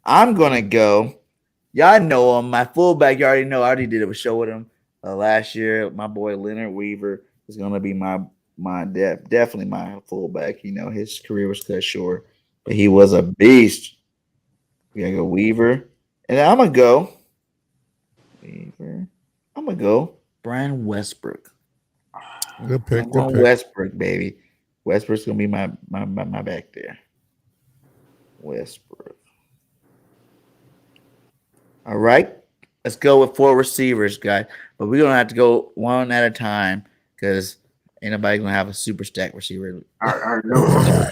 I'm going to go. Y'all know him. My fullback, you already know. I already did a show with him last year. My boy Leonard Weaver is going to be definitely my fullback. His career was cut short, but he was a beast. We got to go Weaver. And I'm going to go Weaver. I'm going to go Brian Westbrook. Good pick. Westbrook, baby. Westbrook's going to be my back there. Westbrook. All right, let's go with 4 receivers, guys. But we're gonna have to go one at a time because ain't nobody gonna have a super stack receiver. I know.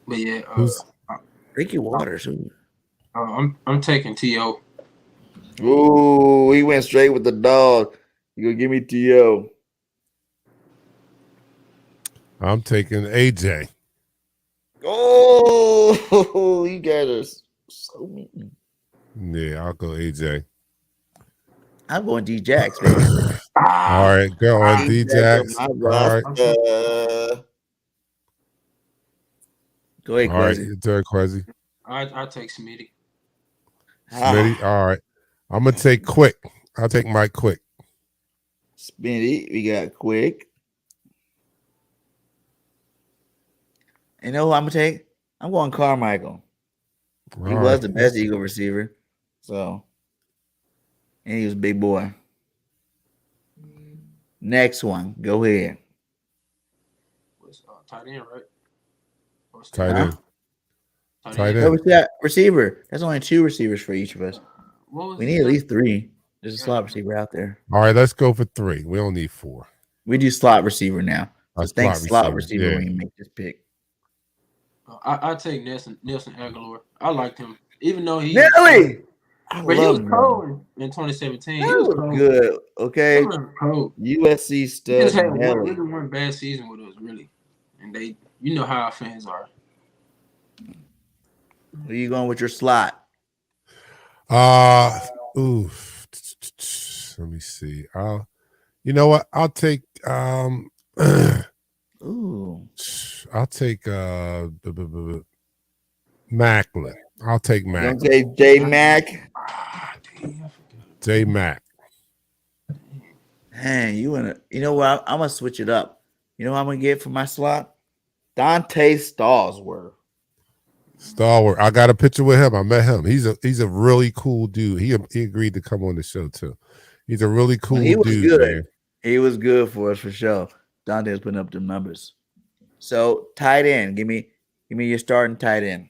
But yeah, Ricky Waters. I'm taking T.O. Ooh, he went straight with the dog. You gonna give me T.O. I'm taking AJ. Oh, you guys are so mean. Yeah, I'll go AJ. I'm going D-Jax, baby. All right, go on D-Jax D-Jax. on my All right. roster. Go ahead, All right, Quezy. your turn, Quezy. I take Smitty. Smitty. All right. I'm gonna take Quick. I'll take Mike Quick. Smitty, we got Quick. You know who I'm gonna take? I'm going Carmichael. He All was right. the best Eagle receiver. So, and he was a big boy. Next one. Go ahead. Was tight end, right? Or Tight Huh? end. Tight No, end. we got receiver. That's only 2 receivers for each of us. What was We the need at other- least 3. There's a slot receiver out there. All right, let's go for 3. We don't need 4. We do slot receiver now. A Just think slot receiver, receiver yeah. when you make this pick. I take Nelson Aguilar. I liked him, even though he. Nelly! I But he was love him. cold in 2017. He That was was cold. good. Okay. He was cold. USC He stud. just had Nelly. one bad season with us, really. And they, you know how our fans are. Where you going with your slot? Ooh. Let me see. You know what? I'll take Ooh. I'll take Macklin. I'll take You Mac. gonna take J Mac? J Mac. Man, you know what? I'm gonna switch it up. You know what I'm gonna get for my slot? Dante Stallsworth. Stalwart. I got a picture with him. I met him. He's a really cool dude. He agreed to come on the show too. He's a really cool He was dude, good. man. He was good for us for sure. Dante was putting up the numbers. So tight end, give me your starting tight end.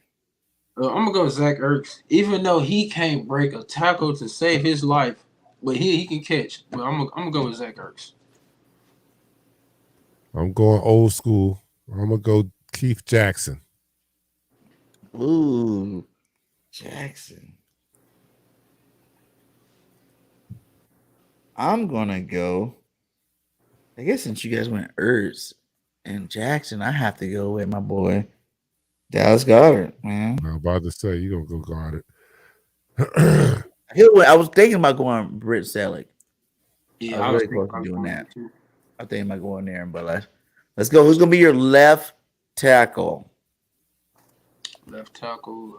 I'm gonna go Zach Ertz, even though he can't break a tackle to save his life, but he can catch. But I'm gonna go with Zach Ertz. I'm going old school. I'm gonna go Keith Jackson. Ooh, Jackson. I'm gonna go. I guess since you guys went Ertz and Jackson, I have to go with my boy Dallas Goddard, man. I'm about to say you're gonna go guard I was thinking about going Britt Selleck. Yeah, I was really thinking close to about doing going that. too. I think I might go in there, but let's go. Who's gonna be your left tackle? Left tackle.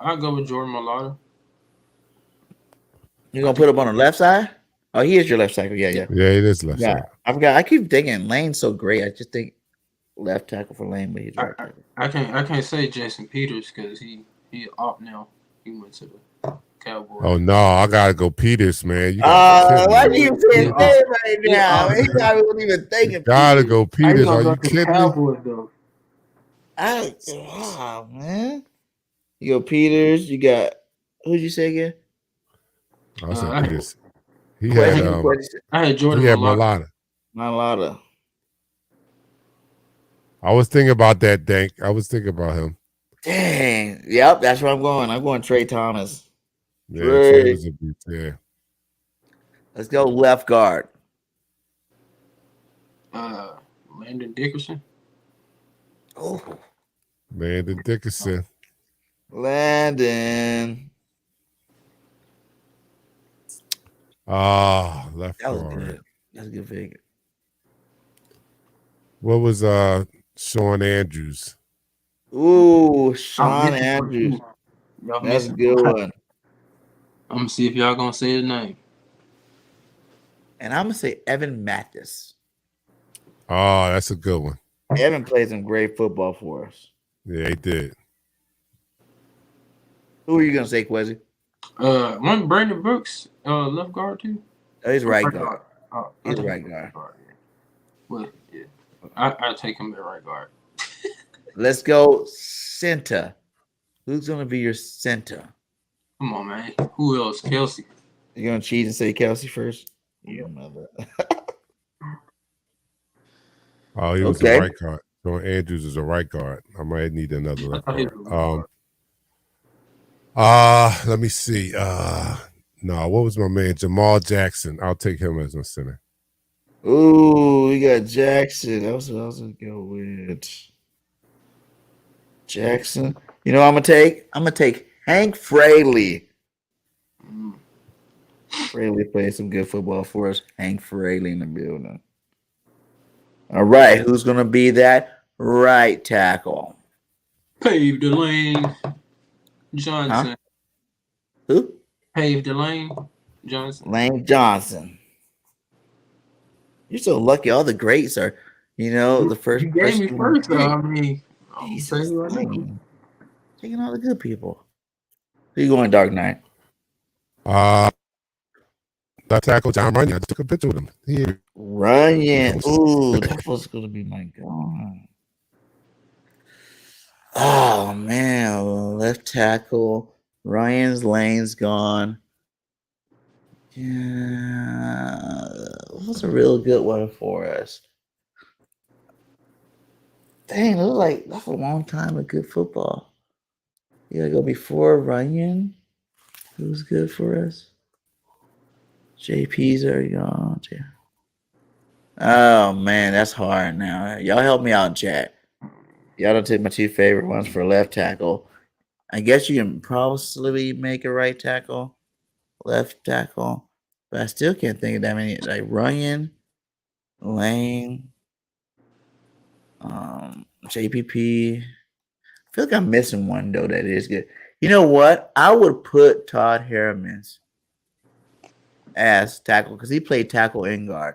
I'll go with Jordan Mailata. You gonna put him on the left side? Oh, he is your left tackle. Yeah. Yeah, it is left Yeah, side. I forgot. I keep thinking Lane's so great. I just think left tackle for Lane, but he's right tackle. I can't say Jason Peters because he opt now. He went to the Cowboys. Oh no, I gotta go Peters, man. You gotta Why do you say his name right now? Yeah. He probably wasn't even thinking. gotta Peters. go How Peters. gonna Are go you to the kidding me? Cowboys though? Man. You go Peters. You got who'd you say again? I said I- Peters. He Quezy, had I had Jordan he had Mailata. Milana. Not a lot of. I was thinking about that, Dank. I was thinking about him. Dang. Yep, that's where I'm going. I'm going Trey Thomas. Yeah, Trey. Trey was a beat there. Let's go left guard. Landon Dickerson. Oh, Landon Dickerson. Landon. Left That was guard. good. That's a good figure. What was Sean Andrews? Ooh, Sean Andrews. Y'all That's a missing. good one. I'm gonna see if y'all gonna say his name. And I'm gonna say Evan Mathis. Oh, that's a good one. Evan played some great football for us. Yeah, he did. Who are you gonna say, Quezy? One Brandon Brooks, left guard too. Oh, he's right guard. He's I right think guard. Yeah. Well, yeah, I take him at right guard. Let's go center. Who's gonna be your center? Come on, man. Who else? Kelsey. You gonna cheat and say Kelsey first? Yeah. Oh, he was Okay. a right guard. Sean Andrews is a right guard. I might need another left thought he was guard. a left guard. Let me see. No, what was my man? Jamal Jackson. I'll take him as my center. Ooh, we got Jackson. That was what I was gonna go with. Jackson. You know what I'm gonna take? I'm gonna take Hank Fraley. Mm. Fraley played some good football for us. Hank Fraley in the building. All right, who's gonna be that right tackle? Pave the lane, Huh? Johnson. Who? Pave the lane, Johnson. Lane Johnson. You're so lucky. All the greats are, the first You gave me person. first, though. I mean, I'm Jesus, saying right now. dang. Taking all the good people. Who you going, Dark Knight? That tackle John Runyon. I just took a picture with him. Runyon. Ooh, that was gonna be my god. Oh man, left tackle. Ryan's Lane's gone. Yeah, what's a real good one for us? Dang, it was like that's a long time of good football. You gotta go before Ryan. Who's good for us? JP's already gone. Oh man, that's hard now. Y'all help me out, chat. Y'all don't take my two favorite ones for left tackle. I guess you can probably make a right tackle, left tackle, but I still can't think of that many. Like Runyon, Lane, JPP. I feel like I'm missing one though that is good. You know what? I would put Todd Harriman's as tackle because he played tackle and guard.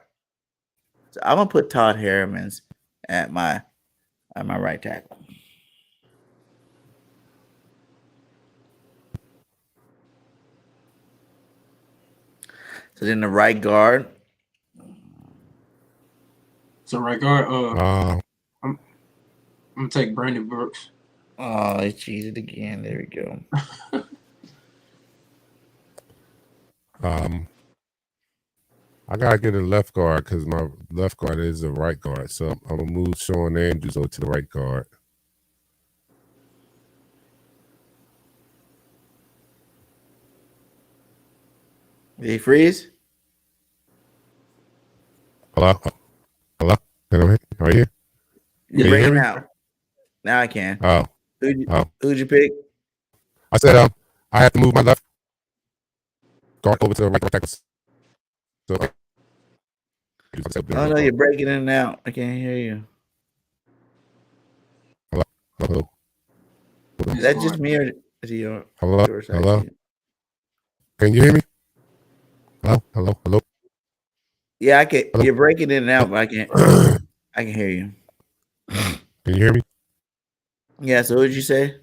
So I'm gonna put Todd Harriman's at my right tackle. So then the right guard. So right guard, Uh, I'm gonna take Brandon Brooks. Oh, he cheated again. There we go. I gotta get a left guard because my left guard is a right guard. So I'm gonna move Sean Andrews over to the right guard. Did he freeze? Hello? Hello? Are you here? You're Can you hear breaking me? out. Now I can. Oh, Who'd you pick? I said I have to move my left guard over to the right guard tackle. So, Oh no, you're breaking in and out. I can't hear you. hello? Is that just me or is he your side? Hello? Can you hear me? Hello? Yeah, I can. Hello? You're breaking in and out, but I can hear you. Can you hear me? Yeah. So what did you say?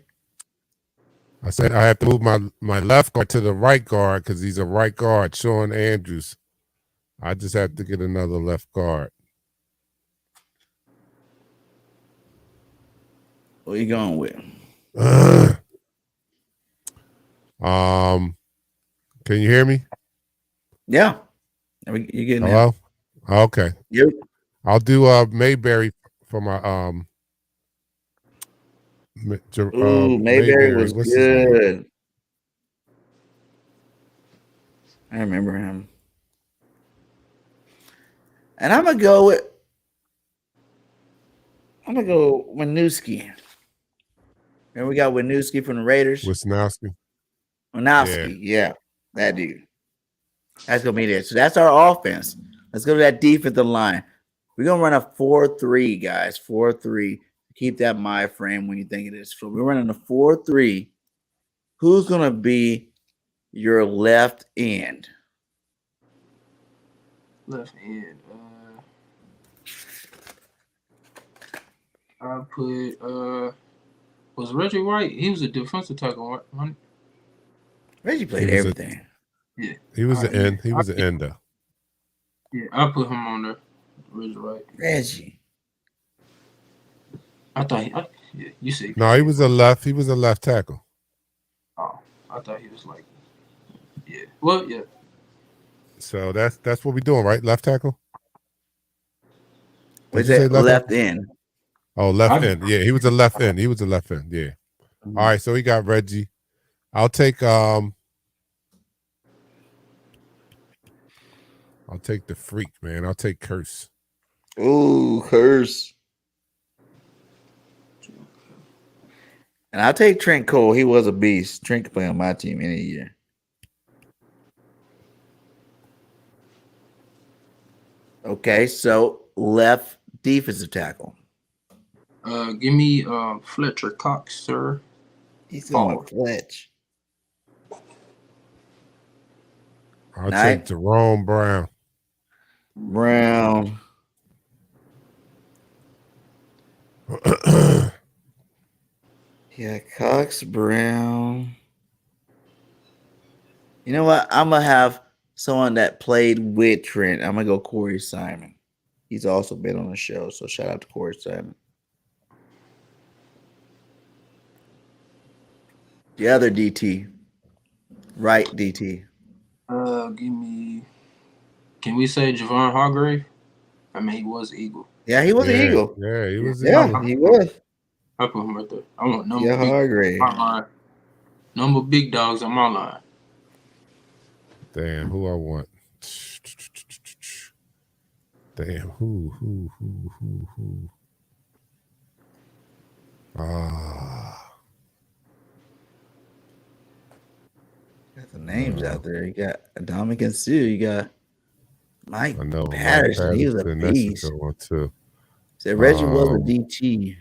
I said I have to move my left guard to the right guard because he's a right guard, Sean Andrews. I just have to get another left guard. What are you going with? Can you hear me? Yeah. You getting Hello? Okay. Yep. I'll do Mayberry for my Ooh, Mayberry was What's his name? good. I remember him. And I'm gonna go with Winooski. And we got Winooski from the Raiders. Wisnowski. Winooski, yeah, that dude. That's gonna be there. So that's our offense. Let's go to that defensive line. We're gonna run a 4-3, guys. 4-3. Keep that mind frame when you think it is. So we're running a 4-3. Who's gonna be your left end? Left end. I put was Reggie White? He was a defensive tackle, right? Reggie played everything. Yeah, he was the end. He was the ender. Yeah, I put him on there. Reggie White. Reggie. I thought you said no, he was a left. He was a left tackle. Oh, I thought he was like, yeah. Well, yeah. So that's what we're doing, right? Left tackle. What's that? Left end. Oh, left end. Yeah, he was a left end. He was a left end. Yeah. Mm-hmm. All right, so we got Reggie. I'll take I'll take the freak, man. I'll take Curse. Ooh, Curse. And I'll take Trent Cole. He was a beast. Trent could play on my team any year. Okay, so left defensive tackle. Give me Fletcher Cox, sir. He's going with Fletch. I'll take Jerome Brown. Brown. Yeah, Cox, Brown. You know what? I'm going to have someone that played with Trent. I'm going to go Corey Simon. He's also been on the show, so shout out to Corey Simon. The other DT. Right DT. Give me. Can we say Javon Hargrave? I mean, he was Eagle. Yeah, he was an Eagle. Yeah, he was. Yeah, he was. I put him right there. I want number Yeah, Hargrave. Number big dogs on my line. Damn, who I want? Damn, who? Got the names out there. You got Dominican Sue. You got Mike Patterson. Patterson. He was a beast. That's a good one too. Said Reggie was a DT.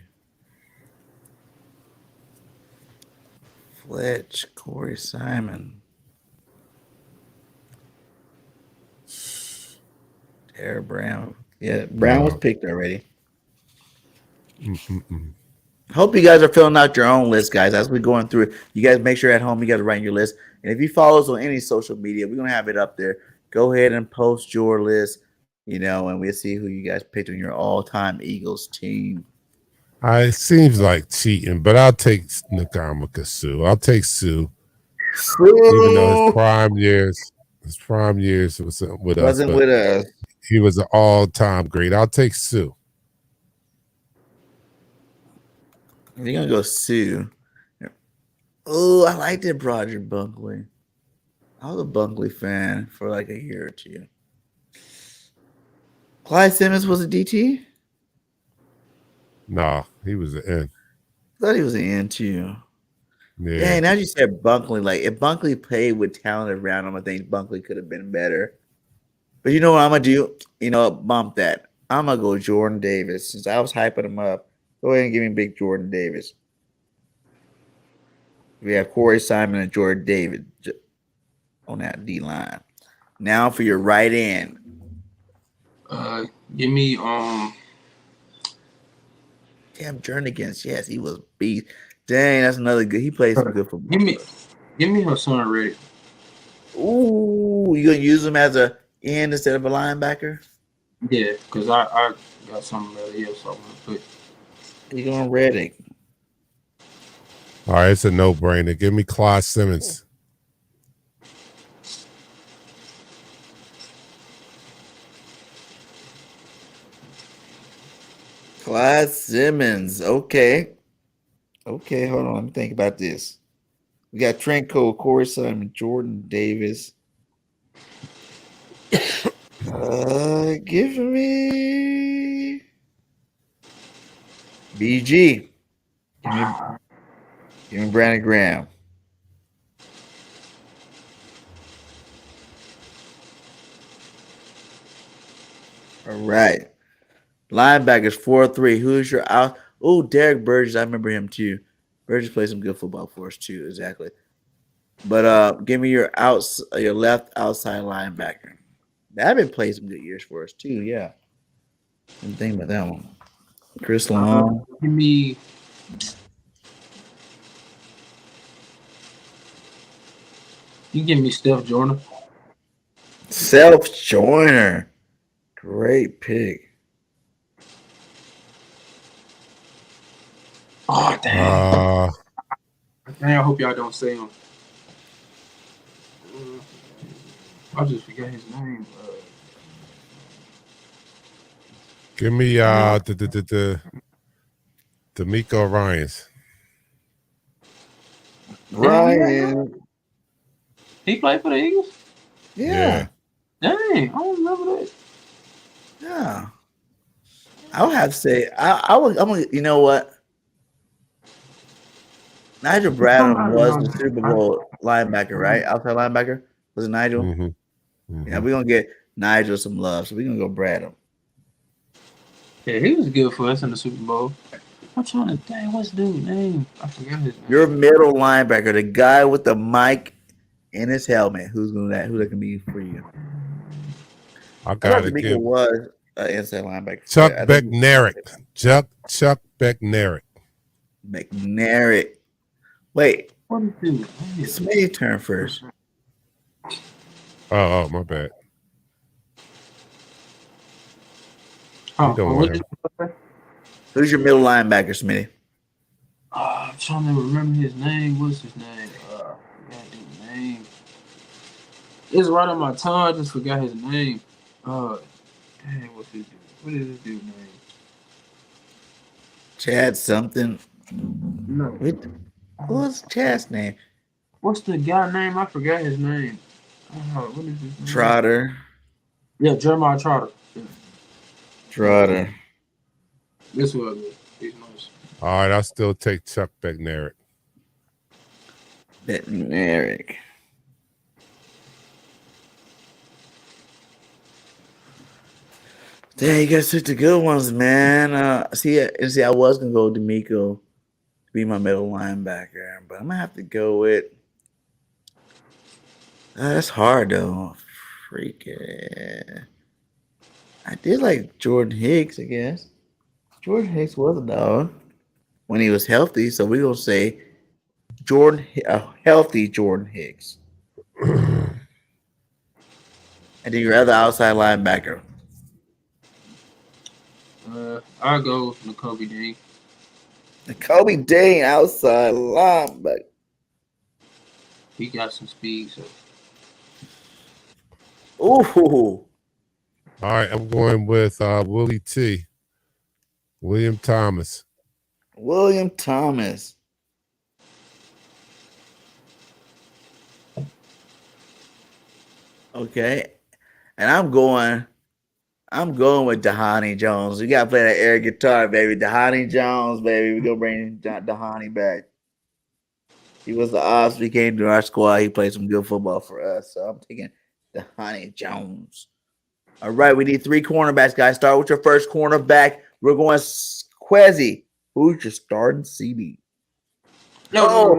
Fletch, Corey Simon. Tara Brown. Yeah, Brown was picked already. Hope you guys are filling out your own list, guys. As we're going through it, you guys make sure at home you guys are writing your list. And if you follow us on any social media, we're gonna have it up there. Go ahead and post your list, and we'll see who you guys picked on your all-time Eagles team. It seems like cheating, but I'll take Nakamaka Sue. I'll take Sue. Even though his prime years wasn't with us. He was an all-time great. I'll take Sue. You're gonna go Sue. Oh, I liked it, Roger Bunkley. I was a Bunkley fan for like a year or two. Clyde Simmons was a DT? Nah, he was an N. I thought he was an N too. Yeah. Now you said Bunkley. Like if Bunkley played with talent around him, I think Bunkley could have been better. But you know what I'm gonna do? Bump that. I'm gonna go Jordan Davis. Since I was hyping him up, go ahead and give me big Jordan Davis. We have Corey Simon and Jordan Davis on that D line. Now for your right end. Give me Damn, Jernigan. Yes, he was beast. Dang, that's another good. He plays some good football. Give me Hassan Reddick. Ooh, you gonna use him as a end instead of a linebacker? Yeah, because I got something better here, so I'm gonna put. You going Reddick? All right, it's a no-brainer. Give me Clyde Simmons. Clyde Simmons. Okay, hold on. Let me think about this. We got Trent Cole, Corey Simon, Jordan Davis. Give me BG. Give me Brandon Graham. All right. Linebackers 4-3. Who's your out? Oh, Derek Burgess. I remember him too. Burgess played some good football for us too. Exactly. But give me your left outside linebacker. That played some good years for us too. Yeah. Didn't think about that one. Chris Long. Give me. You give me Steph Joyner. Self Joyner. Great pick. Oh, damn. I hope y'all don't say him. I just forgot his name. Give me the D'Amico Ryans. Ryan. He played for the Eagles? Yeah. Dang, I don't remember that. Yeah. I would have to say I'm gonna, you know what? Nigel Bradham was the Super Bowl linebacker, right? Outside linebacker was it Nigel? Mm-hmm. Yeah, Mm-hmm. we're gonna get Nigel some love, so we're gonna go Bradham. Yeah, he was good for us in the Super Bowl. I'm trying to dang, what's dude's name? I forgot his name. Your middle linebacker, the guy with the mic in his helmet. Who that can be for you? I I thought gotta D'Amico give was an inside linebacker. Chuck I think Bednarik. Chuck Bednarik. McNary. Wait, What is dude? it's May turn first. Oh, my bad. Oh, don't what want is him. Who's your middle linebacker, Smitty? I'm trying to remember his name. What's his name? I forgot his name. It's right on my tongue. I just forgot his name. Dang, what's his dude? What is his dude's name? Chad something. No. What's Chad's name? What's the guy name? I forgot his name. What is his name? Trotter. Yeah, Jeremiah Trotter. Yeah. Trotter. This was it. He's nice. All right, I'll still take Chuck Bednarik. Bednarik. Dang, you guys took the good ones, man. See, I was gonna go D'Amico to be my middle linebacker, but I'm gonna have to go with. That's hard though. Freaking. I did like Jordan Hicks, I guess. Jordan Hicks was a dog when he was healthy, so we're gonna say healthy Jordan Hicks. And then your other outside linebacker. I'll go Nakobe Dean. Kobe Dane outside linebacker. He got some speed, so. Ooh. All right, I'm going with Willie T. William Thomas. William Thomas. Okay. And I'm going with Dahani Jones. We gotta play that air guitar, baby. Dahani Jones, baby. We're gonna bring Dahani back. He was the ops. We came to our squad. He played some good football for us. So I'm taking Dahani Jones. All right, we need 3 cornerbacks, guys. Start with your first cornerback. We're going Quezy. Who's your starting CB? No.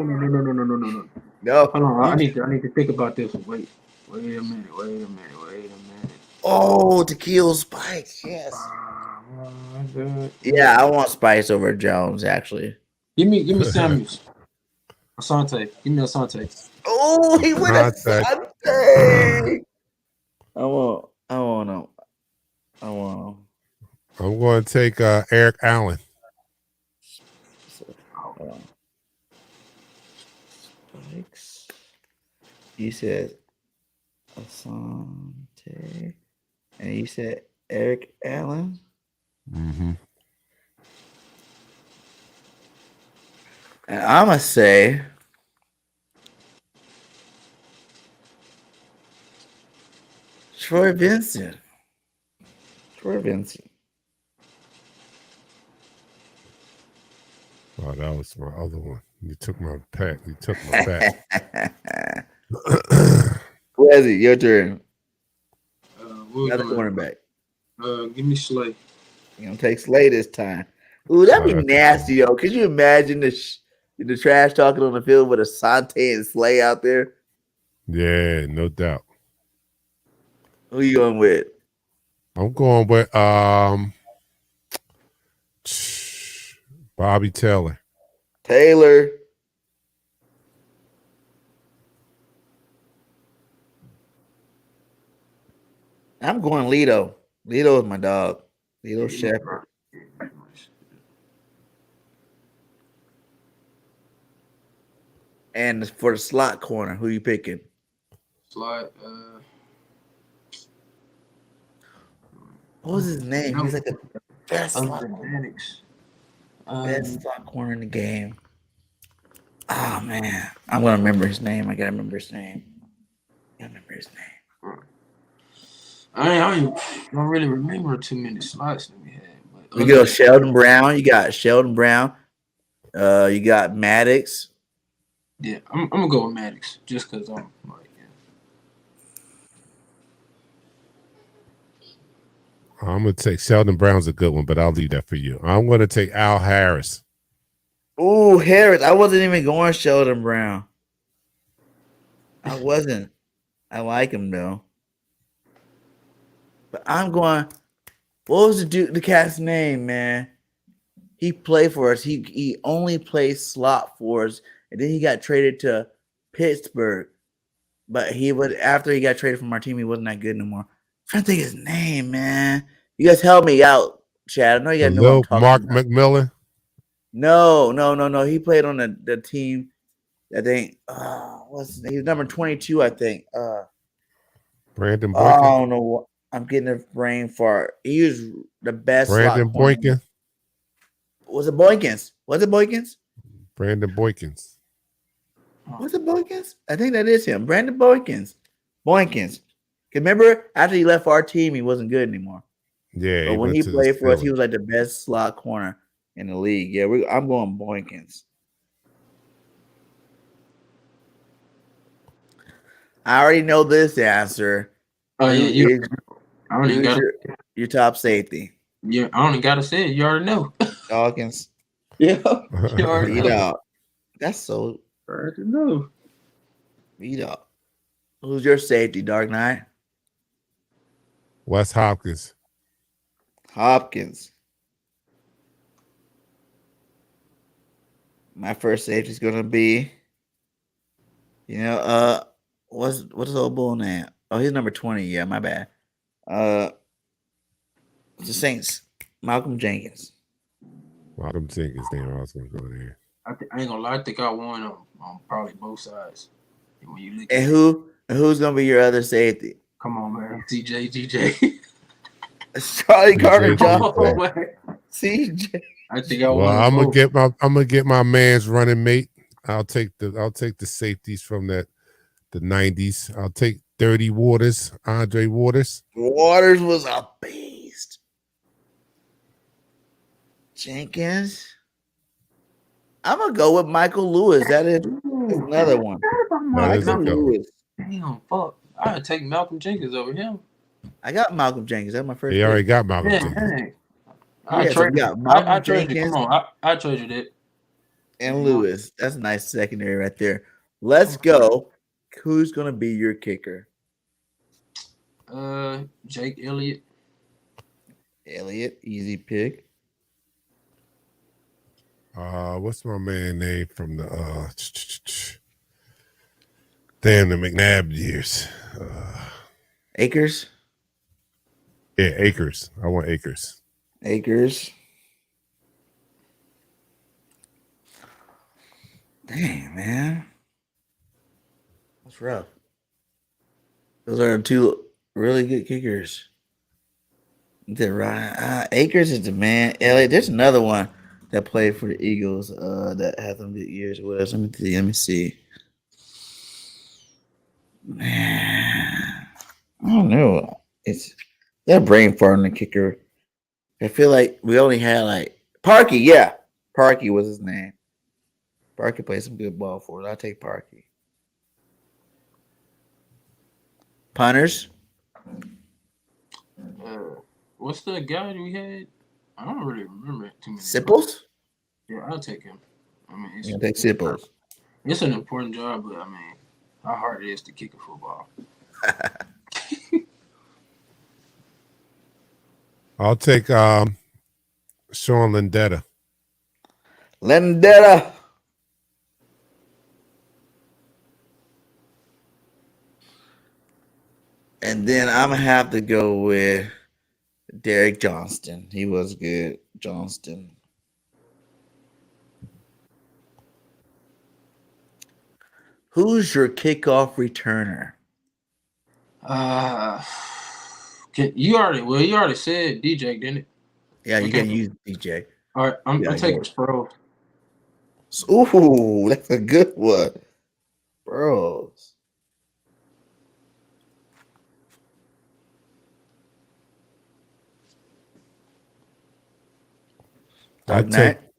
No. Hold on, I need to think about this. Wait a minute. Oh, Tequila Spice. Yes. Yeah, I want Spice over Jones, actually. Give me Samuels. Asante. Give me Asante. Oh, he went Asante. I want him. I'm going to take Eric Allen. Spikes. You said Asante. And you said Eric Allen. Mm-hmm. And I'm going to say Troy Vincent. Oh, that was my other one. You took my pack. You took my back. Quezy, your turn. Another Another cornerback. Give me Slay. You're going to take Slay this time. Ooh, that'd be nasty, yo. Could you imagine the trash talking on the field with Asante and Slay out there? Yeah, no doubt. Who you going with? I'm going with Bobby Taylor. I'm going Lito. Lito is my dog. Lito Shepherd. And for the slot corner, who you picking? Slot. What was his name? He's like the best slot corner in the game. Oh man, I'm gonna remember his name. I gotta remember his name. I don't really remember too many slots that we had. But We other go than Sheldon Brown. You got Sheldon Brown. You got Maddox. yeah, I'm gonna go with Maddox just because I'm like I'm gonna take Sheldon Brown's a good one, but I'll leave that for you. I'm gonna take Al Harris. Ooh, Harris. I wasn't even going Sheldon Brown. I wasn't. I like him though. But I'm going. What was the cat's name, man? He played for us. He only played slot for us, and then he got traded to Pittsburgh. But he was after he got traded from our team, he wasn't that good anymore. I'm trying to think his name, man. You guys help me out, Chad. I know you guys know what I'm Lil talking Mark about. McMillan. No. He played on the team. I think. What's his name? He's number 22, I think. Brandon I Boykin. don't know what. I'm getting a brain fart. He was the best slot Brandon corner. Boykin. Was it Boykins? Was it Boykins? Brandon Boykins. Was it Boykins? I think that is him. Brandon Boykins. Boykins. Remember, after he left our team, he wasn't good anymore. Yeah, But when he played for us, he was like the best slot corner in the league. Yeah, I'm going Boykins. I already know this answer. oh yeah, I don't even Who's gotta your top safety? I don't even gotta say it. You already know. Dawkins. Yeah, you already You know. know, that's so. I already know. You know, who's your safety, Dark Knight? Wes Hopkins. Hopkins. My first safety is gonna be, what's his old bull name? Oh, he's number 20. Yeah, my bad. The Saints, Malcolm Jenkins. Malcolm Jenkins. Damn, I was gonna go there. I ain't gonna lie. I think I won on probably both sides. When you look And at who's gonna be your other safety? come on, man, CJ. Charlie Carter Johnson. Johnson. Oh, man. CJ. I think I Well, won. I'm gonna get my man's running mate. I'll take the safeties from the 90s. I'll take Dirty Waters, Andre Waters. Waters was a beast. Jenkins. I'm gonna go with Michael Lewis. That is another one. That is a Michael go. Lewis. Damn, fuck. I would take Malcolm Jenkins over him. I got Malcolm Jenkins. That's my first. He already pick. got Malcolm Yeah, Jenkins. dang. Yeah, so we got Malcolm I trade you. Jenkins. Come on, I trade you that. And Lewis. That's a nice secondary right there. Let's go. Who's gonna be your kicker? Jake Elliott. Elliott, easy pick. What's my man name from the the McNabb years? Akers. Yeah, Akers. I want Akers. Akers. Dang, man. That's rough. Those are two really good kickers. Akers is the man. Elliott, there's another one that played for the Eagles that had some good years with us. Let me see. Man, I don't know. It's that brain farting the kicker. I feel like we only had like Parkey. Yeah, Parkey was his name. Parkey played some good ball for us. I'll take Parkey. Punters. What's the guy that we had? I don't really remember too many. Sipples? Yeah, I'll take him. I mean, Yeah, take Sipples. It's an important job, but I mean, how hard it is to kick a football. I'll take Sean Lindetta. Lendetta. And then I'm gonna have to go with Derek Johnston. He was good. Johnston. Who's your kickoff returner? You already said DJ, didn't it? Yeah, you can use DJ. All right, I'm taking Sproles. Ooh, that's a good one. Bros. I Dark take Knight.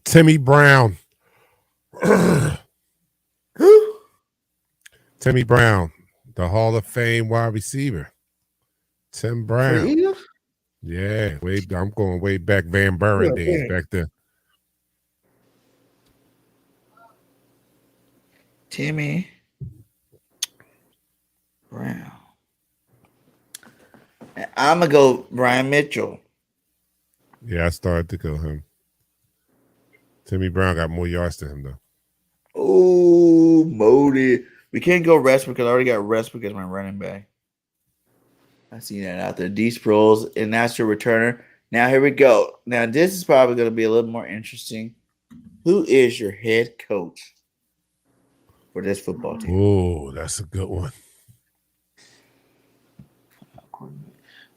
Timmy Brown. Who? Timmy Brown, the Hall of Fame wide receiver. Tim For the Brown. Eagles? Yeah, I'm going way back Van Buren days back there. Timmy Brown. I'm gonna go Brian Mitchell. Yeah, I started to go him. Timmy Brown got more yards than him though. Oh, Modi. We can't go Westbrook because I already got Westbrook as my running back. I see that out there. D Sproles, and that's your returner. Now here we go. Now this is probably going to be a little more interesting. Who is your head coach for this football team? Oh, that's a good one.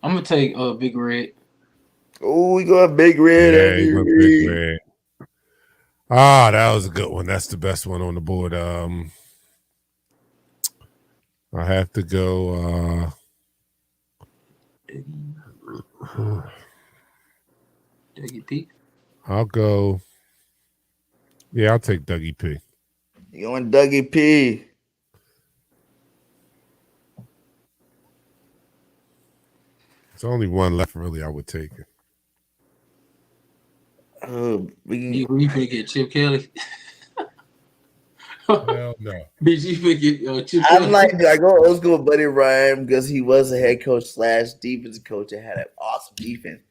I'm gonna take Big Red. Oh, we got Big Red. Yeah, he Andy went Reid. Big Red. Ah, that was a good one. That's the best one on the board. I have to go. Dougie P. I'll go. Yeah, I'll take Dougie P. You going Dougie P? There's only one left, really. I would take it. Oh, You finna get Chip Kelly? Hell no. Bitch, you finna get Chip I'm Kelly? like, I go old school with Buddy Ryan because he was a head coach / defensive coach that had an awesome defense.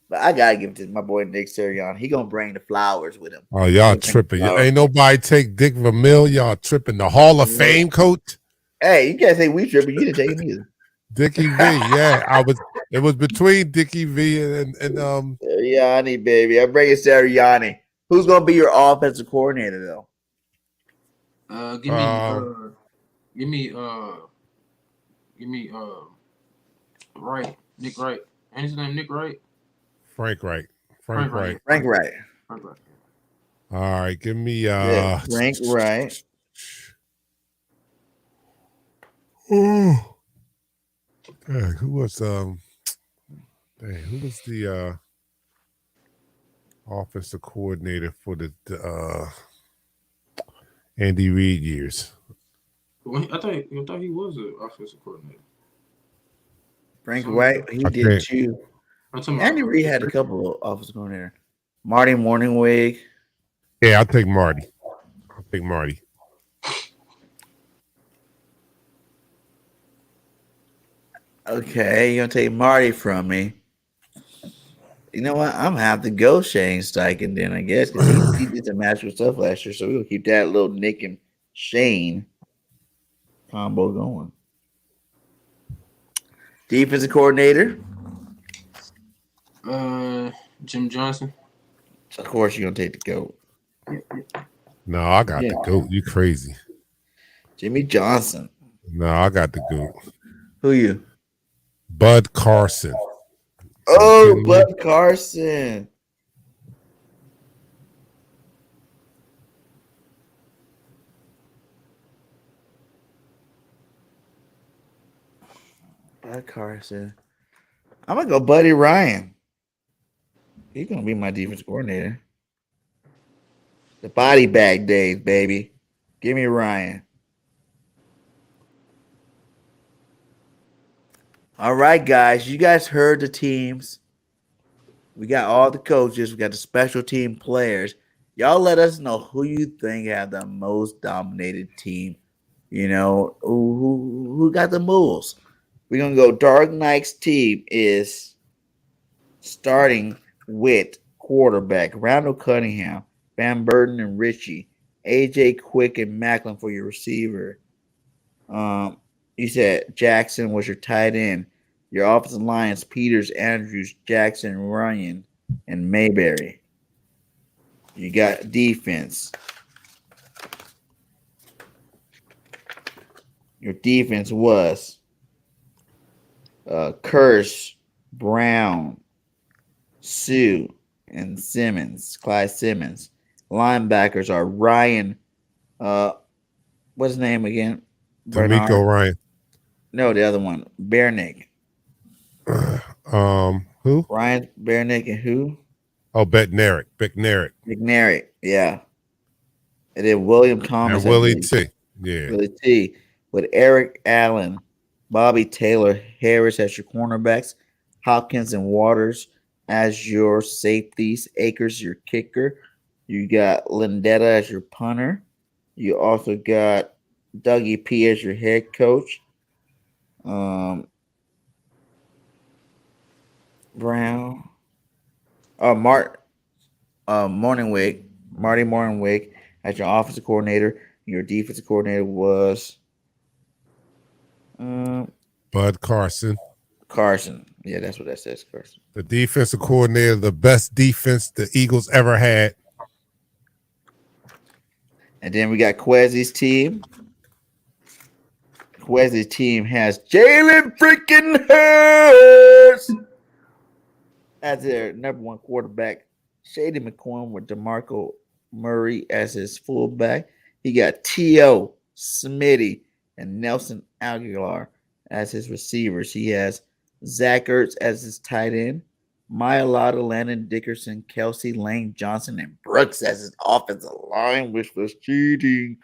But I gotta give it to my boy Nick Sirianni. He gonna bring the flowers with him. Oh, y'all tripping. Ain't nobody take Dick Vermeil. Y'all tripping. The Hall of Fame coach? Hey, you can't say we tripping. You didn't take him either. Dickie V. Yeah, it was between Dickie V and Sirianni, baby. I'm bringing Sirianni. Who's gonna be your offensive coordinator though? Give me Wright. Nick Wright. And his name Nick Wright? Frank Wright. Frank Wright. Frank Wright. All right, give me Frank Wright. Oh, dang, who was the offensive coordinator for the Andy Reid years? I thought he was an offensive coordinator. Frank Wright, he did too. Andy Reid had a couple of offensive coordinator. Marty Morningwig. Yeah, I'll take Marty. Okay, you're gonna take Marty from me. You know what? I'm gonna have to go Shane Steichen then, I guess, because he did some magical stuff last year. So we're gonna keep that little Nick and Shane combo going. Defensive coordinator. Jim Johnson. Of course, you're gonna take the GOAT. No, I got the GOAT. You crazy? Jimmy Johnson. No, I got the GOAT. Who you? Bud Carson. Oh, Bud Carson. Bud Carson. I'm gonna go Buddy Ryan. He's gonna be my defense coordinator. The body bag days, baby. Give me Ryan. All right, guys. You guys heard the teams. We got all the coaches. We got the special team players. Y'all let us know who you think have the most dominated team. You know, who got the moves. We're going to go Dark Knight's team is starting with quarterback Randall Cunningham, Van Burden and Richie, AJ Quick and Macklin for your receiver. You said Jackson was your tight end. Your offensive line is Peters, Andrews, Jackson, Ryan, and Mayberry. You got defense. Your defense was Curse, Brown, Sue, and Simmons, Clyde Simmons. Linebackers are Ryan. What's his name again? D'Amico Ryan. No, the other one. Bernick. Who? Ryan Bernick and who? Oh, Bednarik. McNary, yeah. And then William Thomas And at Willie the T. Yeah. Willie T. With Eric Allen, Bobby Taylor, Harris as your cornerbacks, Hopkins and Waters as your safeties, Akers your kicker. You got Lindetta as your punter. You also got Dougie P as your head coach. Brown. Marty Morningwig as your offensive coordinator. Your defensive coordinator was Bud Carson. Carson. Yeah, that's what that says, Carson. The defensive coordinator, the best defense the Eagles ever had. And then we got Quezy's team. Quezy's team has Jalen freaking Hurts as their number one quarterback. Shady McCoy with DeMarco Murray as his fullback. He got T.O., Smitty, and Nelson Aguilar as his receivers. He has Zach Ertz as his tight end, Maya Lotta, Landon Dickerson, Kelsey, Lane Johnson, and Brooks as his offensive line, which was cheating.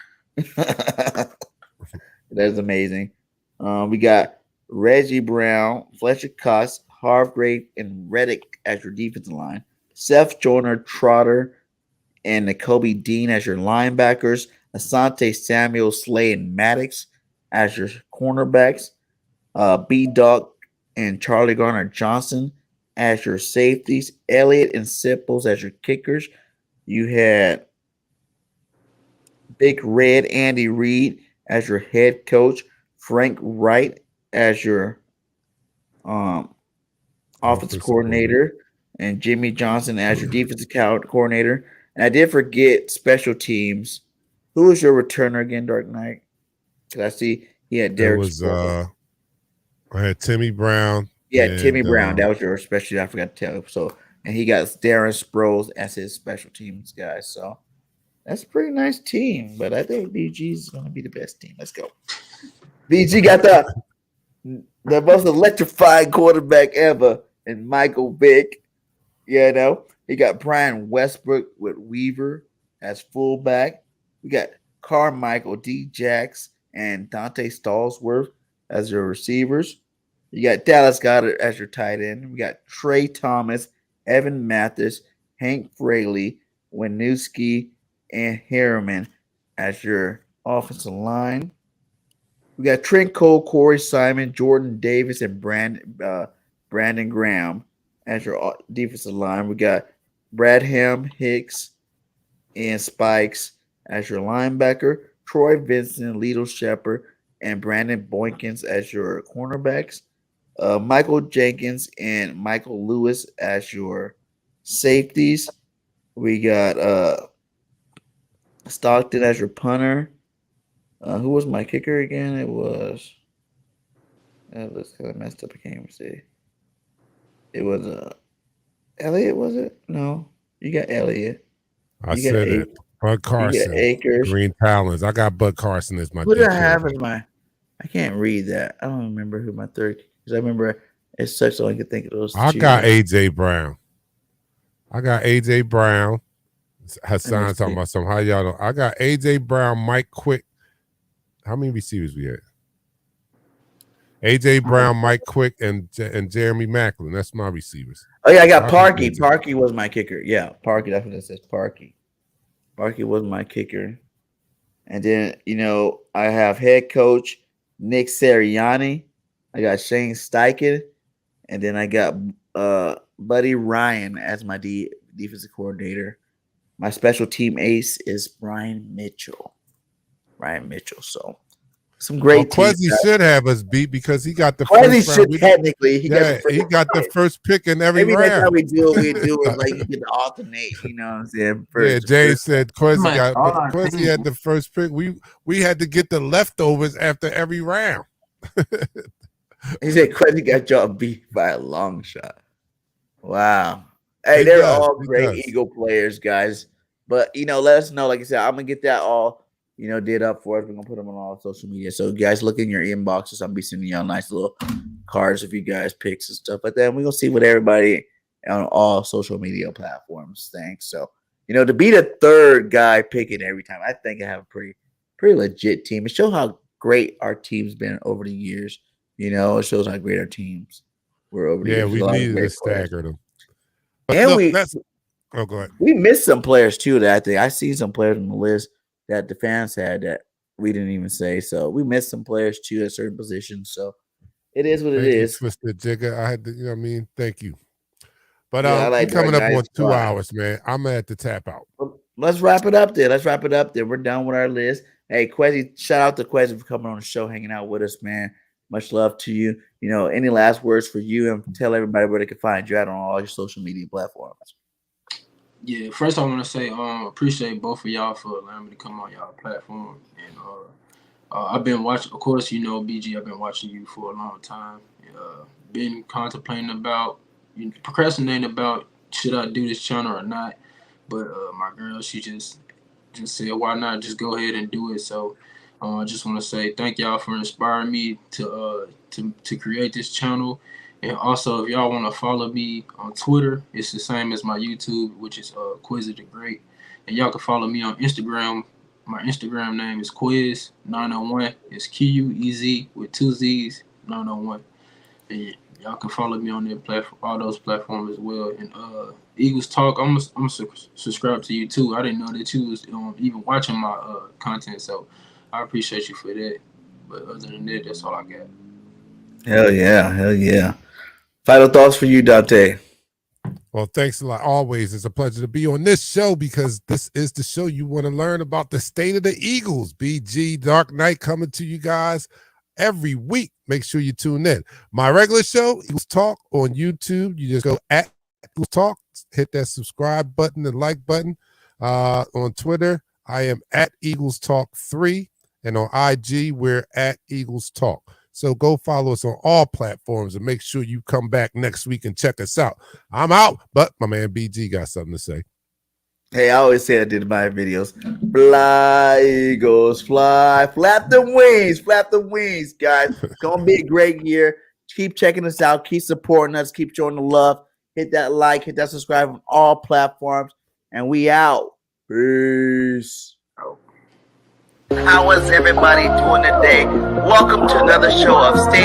That's amazing. We got Reggie Brown, Fletcher Cox, Hargrave, and Reddick as your defensive line. Seth Joyner, Trotter, and N'Kobe Dean as your linebackers. Asante Samuel, Slay, and Maddox as your cornerbacks. B-Dawg and Charlie Garner Johnson as your safeties. Elliott and Sipples as your kickers. You had Big Red Andy Reid as your head coach. Frank Wright as your offensive coordinator. And Jimmy Johnson as your defensive coordinator. And I did forget special teams. Who was your returner again, Dark Knight? Because I see he had Derek. I had Timmy Brown. Yeah, Timmy Brown. That was your special. I forgot to tell you. So, and he got Darren Sproles as his special teams guy. So that's a pretty nice team. But I think BG is going to be the best team. Let's go. BG got the most electrifying quarterback ever, and Michael Vick. You know, he got Brian Westbrook with Weaver as fullback. We got Carmichael D. Jax and Dante Stallsworth as your receivers. You got Dallas Goedert as your tight end. We got Trey Thomas, Evan Mathis, Hank Fraley, Winooski, and Harriman as your offensive line. We got Trent Cole, Corey Simon, Jordan Davis, and Brandon Graham as your defensive line. We got Bradham, Hicks, and Spikes as your linebacker. Troy Vincent, Lito Shepard, and Brandon Boykins as your cornerbacks. Michael Jenkins and Michael Lewis as your safeties. We got Stockton as your punter. Who was my kicker again? It was let's kind of messed up. I can't even see. It was Elliott, was it? No. You got Elliott. I said it. Bud Carson. Akers. Green Talons. I got Bud Carson as my Who did I have as my I can't read that. I don't remember who my third because I remember it sucks so I could think of those. I got AJ Brown. Hassan talking about some. How y'all know? I got AJ Brown, Mike Quick. How many receivers we had? AJ Brown, Mike Quick, and Jeremy Macklin. That's my receivers. Oh yeah, I got Parky. Parky was my kicker. Yeah, Parky. That's what it says. Parky. Parky was my kicker. And then I have head coach Nick Sirianni. I got Shane Steichen, and then I got Buddy Ryan as my defensive coordinator. My special team ace is Brian Mitchell. So some great teams. Quezy should have us beat because he got the Quezy first should technically. He got the first pick in every round. Maybe that's how we do it. Like you get to alternate. You know what I'm saying? James said Quezy had the first pick. We had to get the leftovers after every round. He said Quezy got y'all beat by a long shot. Wow. Hey, they're all great Eagle players, guys. But let us know. Like I said, I'm gonna get that all did up for us. We're gonna put them on all social media. So guys, look in your inboxes. I'll be sending y'all nice little cards if you guys picks and stuff like that. And we're gonna see what everybody on all social media platforms. Thanks. So, to be the third guy picking every time, I think I have a pretty legit team. It shows how great our team's been over the years. It shows how great our teams were over the Yeah, years. we A lot of needed to great players. stagger them. But And look, we go ahead. we missed some players too that I think I see some players on the list that the fans had that we didn't even say. So we missed some players too at certain positions. So it is what it Thank you, is. Twisted Jigger. I had to, you know what I mean? Thank you. But Yeah, I we like coming that up on guy's 2 spot. hours, man. I'm at the tap out. Let's wrap it up there. We're done with our list. Hey, Quezy, shout out to Quezy for coming on the show, hanging out with us, man. Much love to you. Any last words for you, and tell everybody where they can find you at on all your social media platforms. Yeah, first I want to say appreciate both of y'all for allowing me to come on y'all platform. And I've been watching, of course, BG, I've been watching you for a long time. Been contemplating about, procrastinating about should I do this channel or not. But my girl, she just said, why not just go ahead and do it. So I just want to say thank y'all for inspiring me to create this channel. And also, if y'all want to follow me on Twitter, it's the same as my YouTube, which is Quezy The Great. And y'all can follow me on Instagram. My Instagram name is Quiz901. It's QUEZ with 2 Z's, 901. And y'all can follow me on all those platforms as well. And Eagles Talk, I'm subscribe to you too. I didn't know that you was even watching my content, so I appreciate you for that. But other than that, that's all I got. Hell yeah. Final thoughts for you, Dante. Well, thanks a lot. Always, it's a pleasure to be on this show because this is the show you want to learn about the state of the Eagles. BG Dark Knight coming to you guys every week. Make sure you tune in. My regular show, Eagles Talk on YouTube. You just go at Eagles Talk, hit that subscribe button, the like button. On Twitter, I am at Eagles Talk 3, and on IG, we're at Eagles Talk. So go follow us on all platforms and make sure you come back next week and check us out. I'm out, but my man BG got something to say. Hey, I always say I did in my videos. Fly, Eagles, fly. Flap the wings, guys. It's going to be a great year. Keep checking us out. Keep supporting us. Keep showing the love. Hit that like. Hit that subscribe on all platforms. And we out. Peace. How is everybody doing today? Welcome to another show of Stay